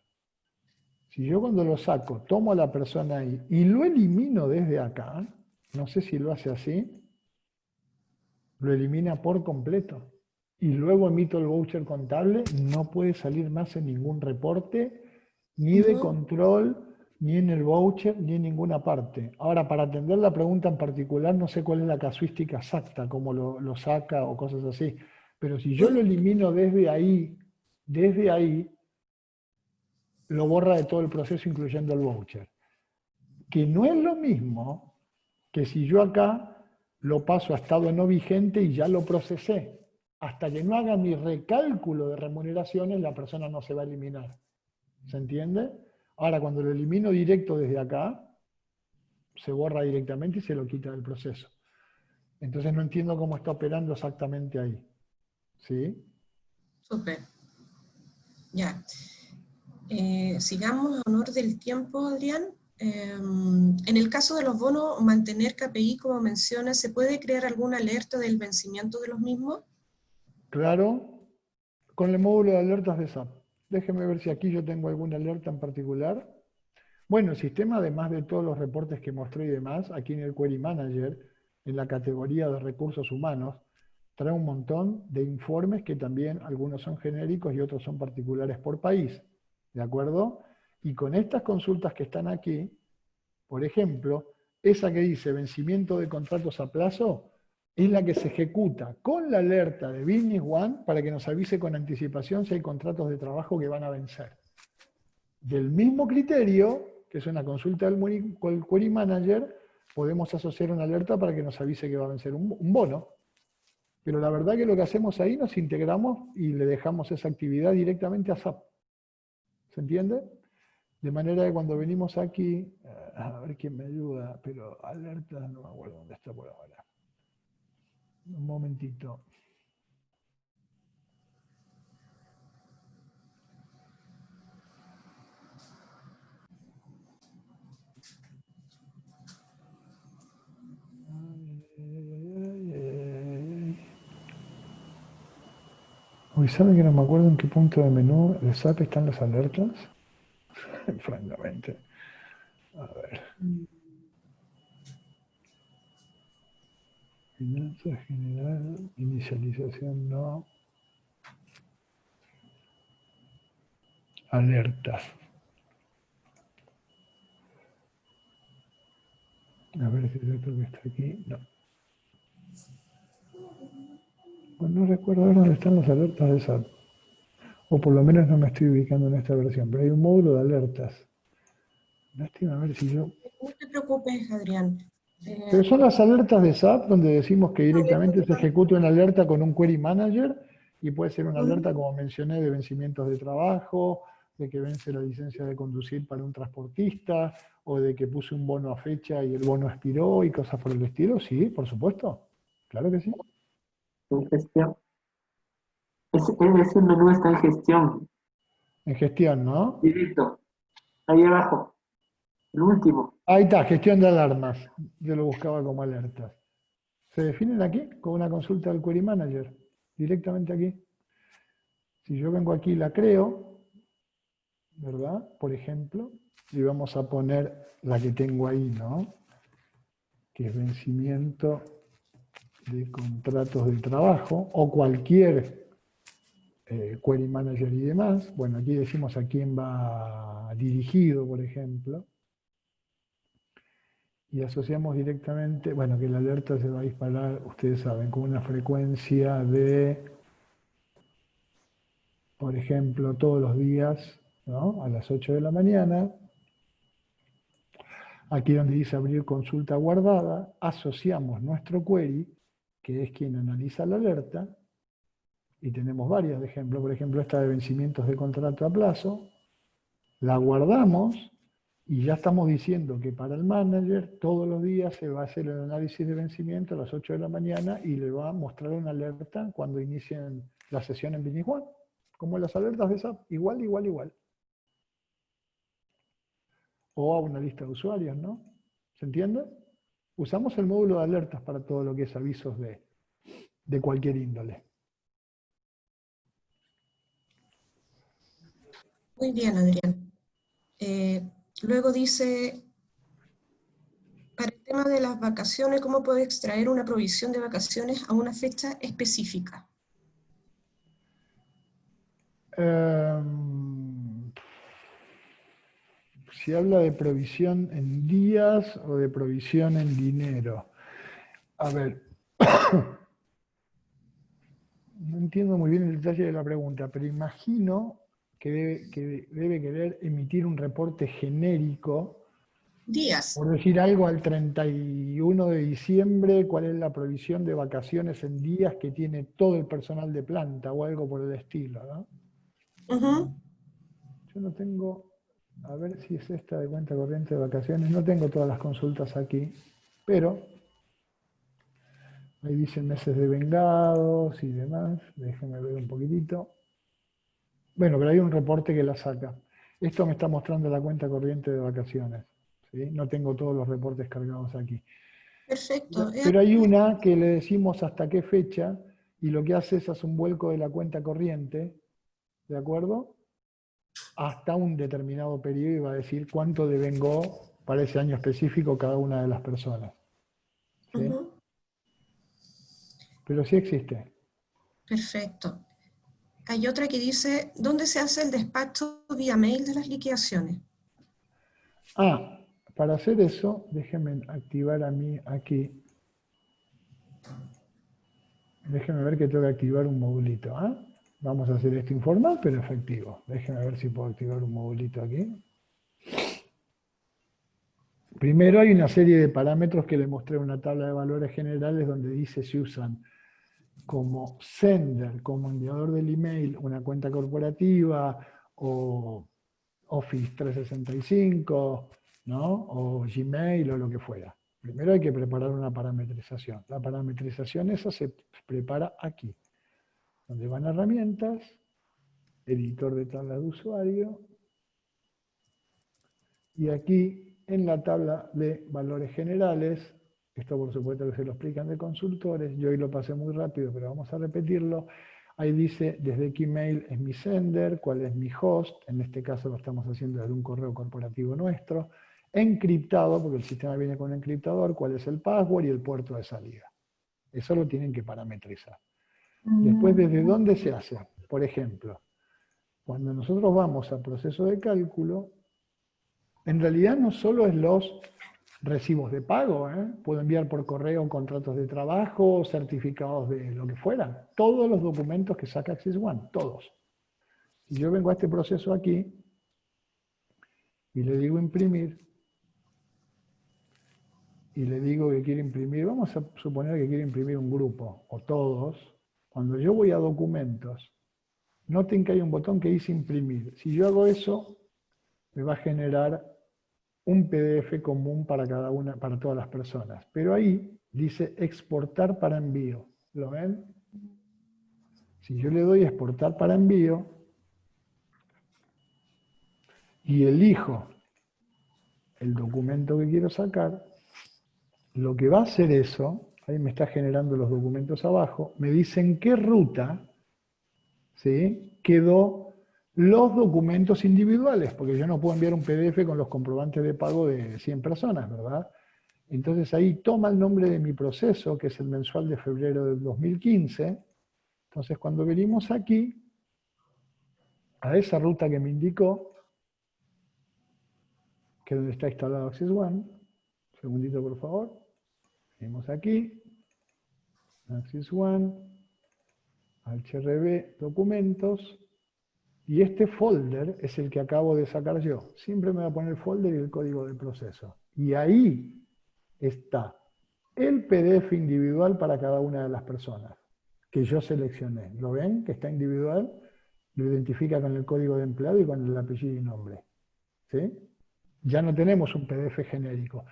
Si yo cuando lo saco, tomo a la persona ahí y lo elimino desde acá, no sé si lo hace así, lo elimina por completo. Y luego emito el voucher contable, no puede salir más en ningún reporte, ni de control, ni en el voucher, ni en ninguna parte. Ahora, para atender la pregunta en particular, no sé cuál es la casuística exacta, cómo lo saca o cosas así. Pero si yo lo elimino desde ahí, lo borra de todo el proceso, incluyendo el voucher. Que no es lo mismo que si yo acá lo paso a estado no vigente y ya lo procesé. Hasta que no haga mi recálculo de remuneraciones, la persona no se va a eliminar. ¿Se entiende? Ahora, cuando lo elimino directo desde acá, se borra directamente y se lo quita del proceso. Entonces no entiendo cómo está operando exactamente ahí. ¿Sí? Súper. Ya. Sigamos a honor del tiempo, Adrián. En el caso de los bonos, mantener KPI como menciona, ¿se puede crear alguna alerta del vencimiento de los mismos? Claro, con el módulo de alertas de SAP. Déjeme ver si aquí yo tengo alguna alerta en particular. Bueno, el sistema, además de todos los reportes que mostré y demás, aquí en el Query Manager, en la categoría de recursos humanos, trae un montón de informes que también algunos son genéricos y otros son particulares por país. ¿De acuerdo? Y con estas consultas que están aquí, por ejemplo, esa que dice vencimiento de contratos a plazo, es la que se ejecuta con la alerta de Business One para que nos avise con anticipación si hay contratos de trabajo que van a vencer. Del mismo criterio, que es una consulta del Query Manager, podemos asociar una alerta para que nos avise que va a vencer un bono. Pero la verdad que lo que hacemos ahí, nos integramos y le dejamos esa actividad directamente a SAP. ¿Se entiende? De manera que cuando venimos aquí, a ver quién me ayuda, pero alerta, no me acuerdo dónde está por ahora. Un momentito. Uy, ¿saben que no me acuerdo en qué punto de menú de SAP están las alertas? Francamente. A ver. Finanzas general, inicialización no. Alertas. A ver si es esto que está aquí. No. Bueno, no recuerdo ahora dónde están las alertas de SAP. O por lo menos no me estoy ubicando en esta versión, pero hay un módulo de alertas. Lástima, a ver si yo... No te preocupes, Adrián. Pero son las alertas de SAP donde decimos que directamente se ejecuta una alerta con un Query Manager y puede ser una alerta, como mencioné, de vencimientos de trabajo, de que vence la licencia de conducir para un transportista, o de que puse un bono a fecha y el bono expiró y cosas por el estilo. Sí, por supuesto. Claro que sí. En gestión. Ese menú está en gestión. En gestión, ¿no? Directo. Ahí abajo. El último. Ahí está, gestión de alarmas. Yo lo buscaba como alertas. Se definen aquí con una consulta del Query Manager. Directamente aquí. Si yo vengo aquí y la creo, ¿verdad? Por ejemplo, y vamos a poner la que tengo ahí, ¿no? Que es vencimiento de contratos de trabajo, o cualquier Query Manager y demás. Bueno, aquí decimos a quién va dirigido, por ejemplo. Y asociamos directamente, bueno, que la alerta se va a disparar, ustedes saben, con una frecuencia de, por ejemplo, todos los días, ¿no? A las 8 de la mañana. Aquí donde dice abrir consulta guardada, asociamos nuestro query, que es quien analiza la alerta, y tenemos varias de ejemplos. Por ejemplo, esta de vencimientos de contrato a plazo, la guardamos y ya estamos diciendo que para el manager todos los días se va a hacer el análisis de vencimiento a las 8 de la mañana y le va a mostrar una alerta cuando inicien la sesión en Business One. Como las alertas de SAP, igual, igual, igual. O a una lista de usuarios, ¿no? ¿Se entiende? Usamos el módulo de alertas para todo lo que es avisos de cualquier índole. Muy bien, Adrián. Luego dice, para el tema de las vacaciones, ¿cómo puedo extraer una provisión de vacaciones a una fecha específica? Si habla de provisión en días o de provisión en dinero. A ver, no entiendo muy bien el detalle de la pregunta, pero imagino que debe querer emitir un reporte genérico. Días. Por decir algo, al 31 de diciembre, ¿cuál es la provisión de vacaciones en días que tiene todo el personal de planta o algo por el estilo, ¿no? Yo no tengo, a ver si es esta de cuenta corriente de vacaciones, no tengo todas las consultas aquí, pero ahí dicen meses de vengados y demás, déjenme ver un poquitito. Bueno, pero hay un reporte que la saca. Esto me está mostrando la cuenta corriente de vacaciones. ¿Sí? No tengo todos los reportes cargados aquí. Perfecto. Pero hay una que le decimos hasta qué fecha y lo que hace es hacer un vuelco de la cuenta corriente, ¿de acuerdo? Hasta un determinado periodo y va a decir cuánto devengó para ese año específico cada una de las personas. ¿Sí? Pero sí existe. Perfecto. Hay otra que dice, ¿dónde se hace el despacho vía mail de las liquidaciones? Para hacer eso, déjenme activar a mí aquí. Déjenme ver que tengo que activar un modulito. Vamos a hacer esto informal, pero efectivo. Déjenme ver si puedo activar un modulito aquí. Primero hay una serie de parámetros que le mostré en una tabla de valores generales donde dice si usan como sender, como enviador del email, una cuenta corporativa o Office 365, ¿no? O Gmail o lo que fuera. Primero hay que preparar una parametrización. La parametrización esa se prepara aquí, donde van herramientas, editor de tabla de usuario, y aquí en la tabla de valores generales, esto por supuesto que se lo explican de consultores, yo hoy lo pasé muy rápido, pero vamos a repetirlo, Ahí dice desde qué email es mi sender, cuál es mi host, en este caso lo estamos haciendo desde un correo corporativo nuestro, encriptado, porque el sistema viene con un encriptador, cuál es el password y el puerto de salida. Eso lo tienen que parametrizar. Después, ¿desde dónde se hace? Por ejemplo, cuando nosotros vamos al proceso de cálculo, en realidad no solo es los recibos de pago, puedo enviar por correo contratos de trabajo, certificados de lo que fuera, todos los documentos que saca Axis One, todos. Si yo vengo a este proceso aquí y le digo imprimir, y le digo que quiero imprimir, vamos a suponer que quiero imprimir un grupo, o todos, cuando yo voy a documentos, noten que hay un botón que dice imprimir. Si yo hago eso, me va a generar un PDF común para cada una, para todas las personas. Pero ahí dice exportar para envío. ¿Lo ven? Si yo le doy exportar para envío y elijo el documento que quiero sacar, lo que va a hacer eso, ahí me está generando los documentos abajo, me dice en qué ruta, ¿sí?, quedó los documentos individuales, porque yo no puedo enviar un PDF con los comprobantes de pago de 100 personas, ¿verdad? Entonces ahí toma el nombre de mi proceso, que es el mensual de febrero del 2015. Entonces cuando venimos aquí, a esa ruta que me indicó, que es donde está instalado Axis One, un segundito por favor, venimos aquí, Axis One, HRB, documentos, y este folder es el que acabo de sacar yo. Siempre me va a poner el folder y el código del proceso. Y ahí está el PDF individual para cada una de las personas que yo seleccioné. ¿Lo ven? Que está individual. Lo identifica con el código de empleado y con el apellido y nombre. ¿Sí? Ya no tenemos un PDF genérico.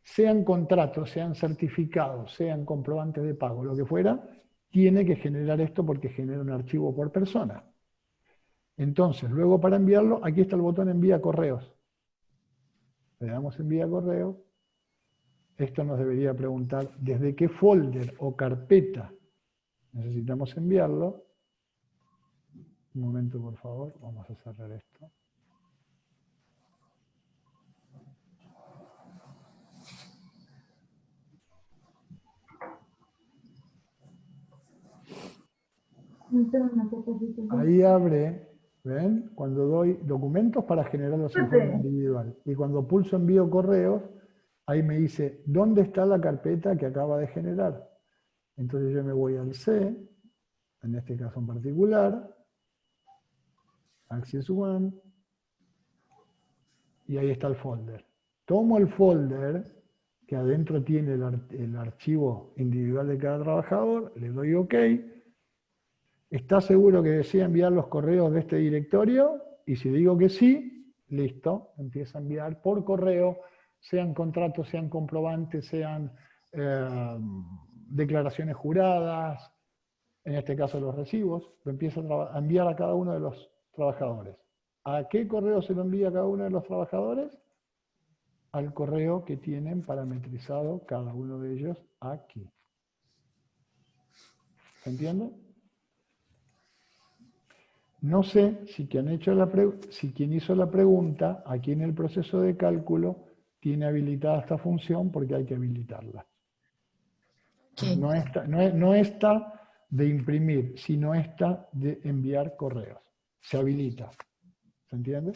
Sean contratos, sean certificados, sean comprobantes de pago, lo que fuera, tiene que generar esto porque genera un archivo por persona. Entonces, luego para enviarlo, aquí está el botón envía correos. Le damos envía correo. Esto nos debería preguntar desde qué folder o carpeta necesitamos enviarlo. Un momento, por favor. Vamos a cerrar esto. Ahí abre, ¿ven? Cuando doy documentos para generar los informes individuales. Y cuando pulso envío correos, ahí me dice, ¿dónde está la carpeta que acaba de generar? Entonces yo me voy al C, en este caso en particular, Axis One, y ahí está el folder. Tomo el folder, que adentro tiene el archivo individual de cada trabajador, le doy OK. ¿Está seguro que desea enviar los correos de este directorio? Y si digo que sí, listo, empieza a enviar por correo, sean contratos, sean comprobantes, sean declaraciones juradas, en este caso los recibos, lo empieza a enviar a cada uno de los trabajadores. ¿A qué correo se lo envía a cada uno de los trabajadores? Al correo que tienen parametrizado cada uno de ellos aquí. ¿Se entiende? No sé si quien hizo la pregunta, aquí en el proceso de cálculo, tiene habilitada esta función porque hay que habilitarla. Okay. No está de imprimir, sino esta de enviar correos. Se habilita. ¿Se entiende?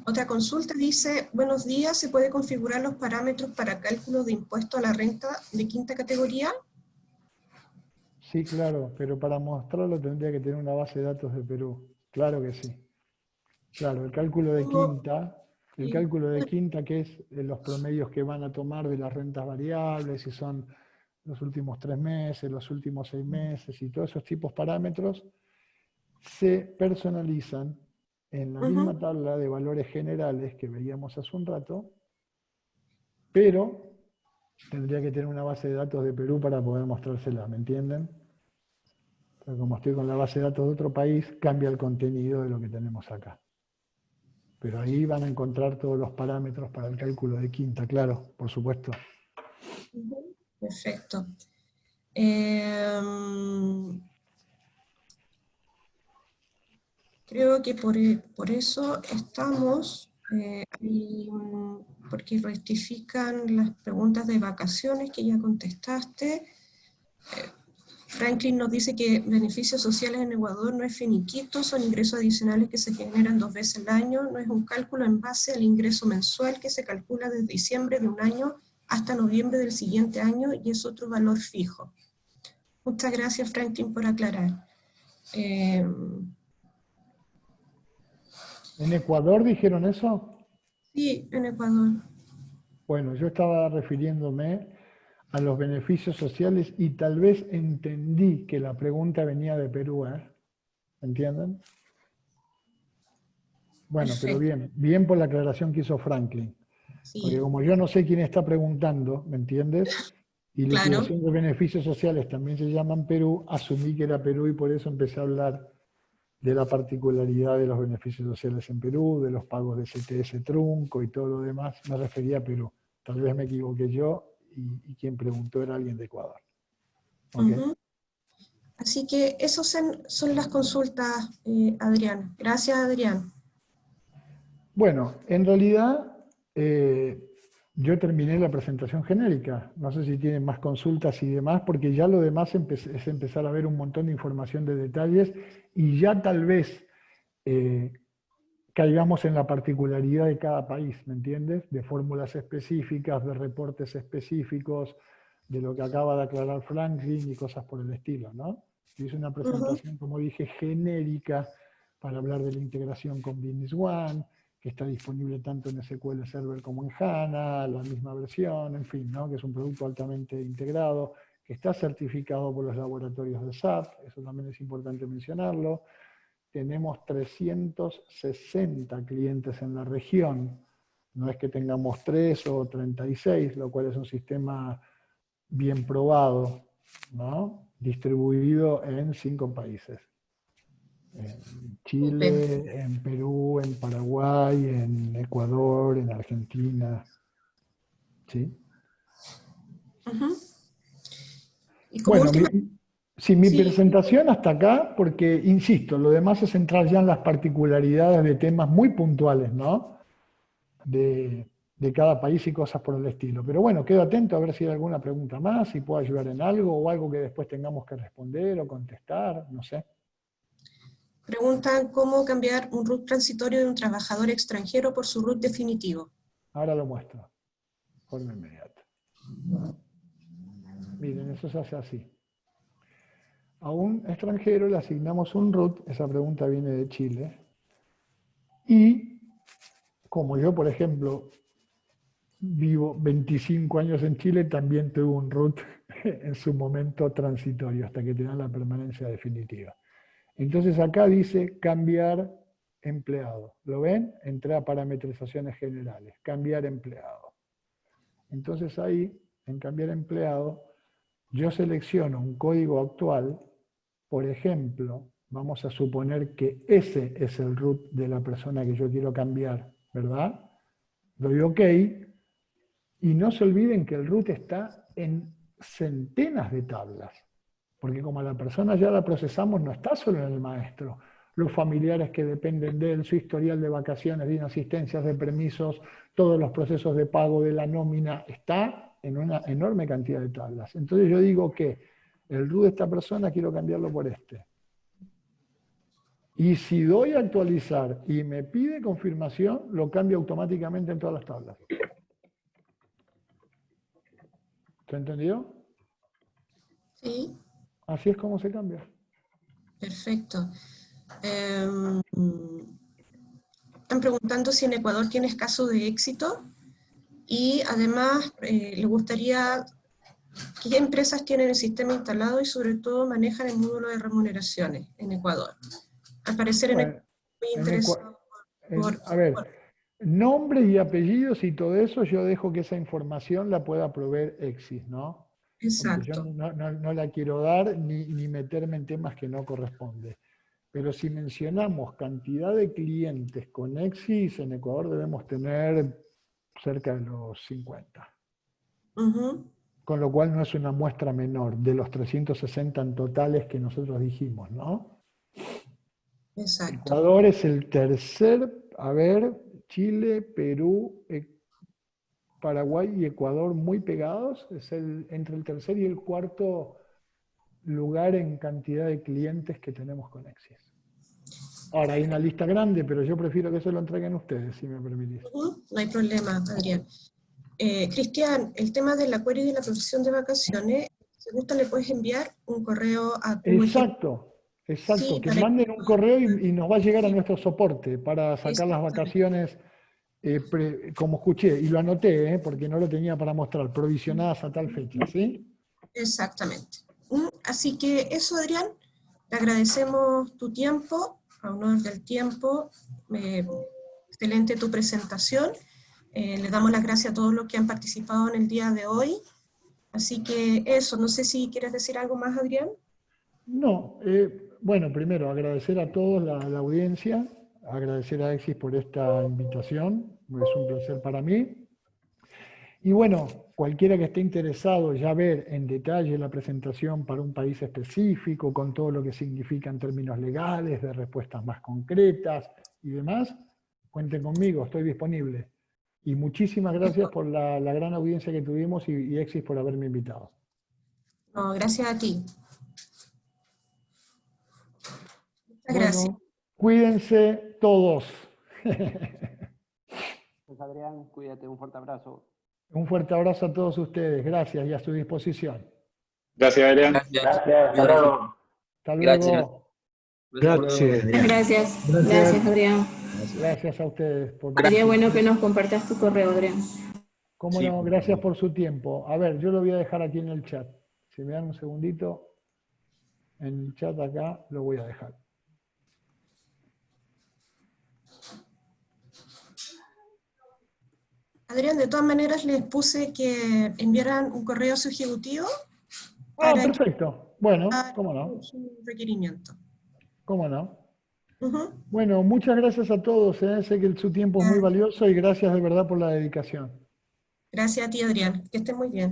Otra consulta dice, buenos días, ¿se puede configurar los parámetros para cálculo de impuesto a la renta de quinta categoría? Sí, claro, pero para mostrarlo tendría que tener una base de datos de Perú. Claro que sí. Claro, el cálculo de quinta, que es los promedios que van a tomar de las rentas variables, si son los últimos 3 meses, los últimos 6 meses, y todos esos tipos de parámetros, se personalizan en la misma tabla de valores generales que veíamos hace un rato, pero tendría que tener una base de datos de Perú para poder mostrársela, ¿me entienden? Pero como estoy con la base de datos de otro país, cambia el contenido de lo que tenemos acá. Pero ahí van a encontrar todos los parámetros para el cálculo de quinta, claro, por supuesto. Perfecto. Creo que por eso estamos, porque rectifican las preguntas de vacaciones que ya contestaste. Franklin nos dice que beneficios sociales en Ecuador no es finiquito, son ingresos adicionales que se generan 2 veces al año, no es un cálculo en base al ingreso mensual que se calcula desde diciembre de un año hasta noviembre del siguiente año y es otro valor fijo. Muchas gracias, Franklin, por aclarar. ¿En Ecuador dijeron eso? Sí, en Ecuador. Bueno, yo estaba refiriéndome a los beneficios sociales y tal vez entendí que la pregunta venía de Perú, ¿eh? ¿Entienden? Bueno, pero bien por la aclaración que hizo Franklin. Sí. Porque como yo no sé quién está preguntando, ¿me entiendes? Y liquidación de beneficios sociales también se llaman Perú, asumí que era Perú y por eso empecé a hablar de la particularidad de los beneficios sociales en Perú, de los pagos de CTS trunco y todo lo demás, me refería a Perú. Tal vez me equivoqué yo y quien preguntó era alguien de Ecuador. ¿Okay? Así que esas son las consultas, Adrián. Gracias, Adrián. Bueno, en realidad yo terminé la presentación genérica. No sé si tienen más consultas y demás, porque ya lo demás es empezar a ver un montón de información de detalles y ya tal vez caigamos en la particularidad de cada país, ¿me entiendes? De fórmulas específicas, de reportes específicos, de lo que acaba de aclarar Franklin y cosas por el estilo, ¿no? Yo hice una presentación, como dije, genérica para hablar de la integración con Business One, que está disponible tanto en SQL Server como en HANA, la misma versión, en fin, ¿no? Que es un producto altamente integrado, que está certificado por los laboratorios de SAP, eso también es importante mencionarlo. Tenemos 360 clientes en la región, no es que tengamos 3 o 36, lo cual es un sistema bien probado, ¿no? Distribuido en 5 países. En Chile, en Perú, en Paraguay, en Ecuador, en Argentina. ¿Sí? Y como bueno, última... mi presentación hasta acá, porque, insisto, lo demás es entrar ya en las particularidades de temas muy puntuales, ¿no? De cada país y cosas por el estilo. Pero bueno, quedo atento a ver si hay alguna pregunta más, si puedo ayudar en algo o algo que después tengamos que responder o contestar, no sé. Preguntan cómo cambiar un root transitorio de un trabajador extranjero por su root definitivo. Ahora lo muestro, forma inmediata. Miren, eso se hace así. A un extranjero le asignamos un root, esa pregunta viene de Chile, y como yo, por ejemplo, vivo 25 años en Chile, también tuve un root en su momento transitorio, hasta que tenga la permanencia definitiva. Entonces acá dice cambiar empleado. ¿Lo ven? Entré a parametrizaciones generales, cambiar empleado. Entonces ahí, en cambiar empleado, yo selecciono un código actual, por ejemplo, vamos a suponer que ese es el root de la persona que yo quiero cambiar, ¿verdad? Doy OK, y no se olviden que el root está en centenas de tablas, porque como la persona ya la procesamos, no está solo en el maestro, los familiares que dependen de él, su historial de vacaciones, de inasistencias, de permisos, todos los procesos de pago de la nómina, está en una enorme cantidad de tablas. Entonces yo digo que el root de esta persona quiero cambiarlo por este. Y si doy a actualizar y me pide confirmación, lo cambio automáticamente en todas las tablas. ¿Se entendió? Sí. Así es como se cambia. Perfecto. Están preguntando si en Ecuador tienes caso de éxito y además le gustaría qué empresas tienen el sistema instalado y sobre todo manejan el módulo de remuneraciones en Ecuador. Al parecer en Ecuador muy interesado a ver, nombres y apellidos y todo eso, yo dejo que esa información la pueda proveer Exis, ¿no? Exacto. Porque yo no la quiero dar ni meterme en temas que no corresponde. Pero si mencionamos cantidad de clientes con Exis, en Ecuador debemos tener cerca de los 50. con lo cual no es una muestra menor de los 360 en totales que nosotros dijimos, ¿no? Exacto. Ecuador es el tercer, a ver, Chile, Perú, Paraguay y Ecuador muy pegados, es entre el tercer y el cuarto lugar en cantidad de clientes que tenemos con Exis. Ahora hay una lista grande, pero yo prefiero que se lo entreguen ustedes, si me permitís. No hay problema, Adrián. Cristian, el tema del acuerdo y de la profesión de vacaciones, si gusta le puedes enviar un correo a tu Exacto, Sí, que para manden un correo y nos va a llegar a nuestro soporte para sacar las vacaciones, como escuché, y lo anoté, porque no lo tenía para mostrar, provisionadas a tal fecha, ¿sí? Exactamente. Así que eso, Adrián, te agradecemos tu tiempo, a honor del tiempo, excelente tu presentación, le damos las gracias a todos los que han participado en el día de hoy, así que eso, no sé si quieres decir algo más, Adrián. No, bueno, primero agradecer a todos la audiencia, agradecer a Exis por esta invitación, es un placer para mí. Y bueno, cualquiera que esté interesado ya ver en detalle la presentación para un país específico, con todo lo que significa en términos legales, de respuestas más concretas y demás, cuenten conmigo, estoy disponible. Y muchísimas gracias por la gran audiencia que tuvimos y Exis por haberme invitado. No, gracias a ti. Muchas Bueno, gracias. cuídense todos. Pues Adrián, cuídate, un fuerte abrazo. Un fuerte abrazo a todos ustedes, gracias y a su disposición. Gracias, Adrián. Gracias, hasta luego. Hasta luego. Gracias. Gracias, Adrián. Gracias a ustedes. Sería bueno que nos compartas tu correo, Adrián. Cómo no, gracias por su tiempo. A ver, yo lo voy a dejar aquí en el chat. Si me dan un segundito, en el chat acá lo voy a dejar. Adrián, de todas maneras les puse que enviaran un correo a su ejecutivo. Perfecto. Bueno, cómo no. Su requerimiento. Cómo no. Bueno, muchas gracias a todos. Sé que su tiempo es muy valioso y gracias de verdad por la dedicación. Gracias a ti, Adrián. Que estés muy bien.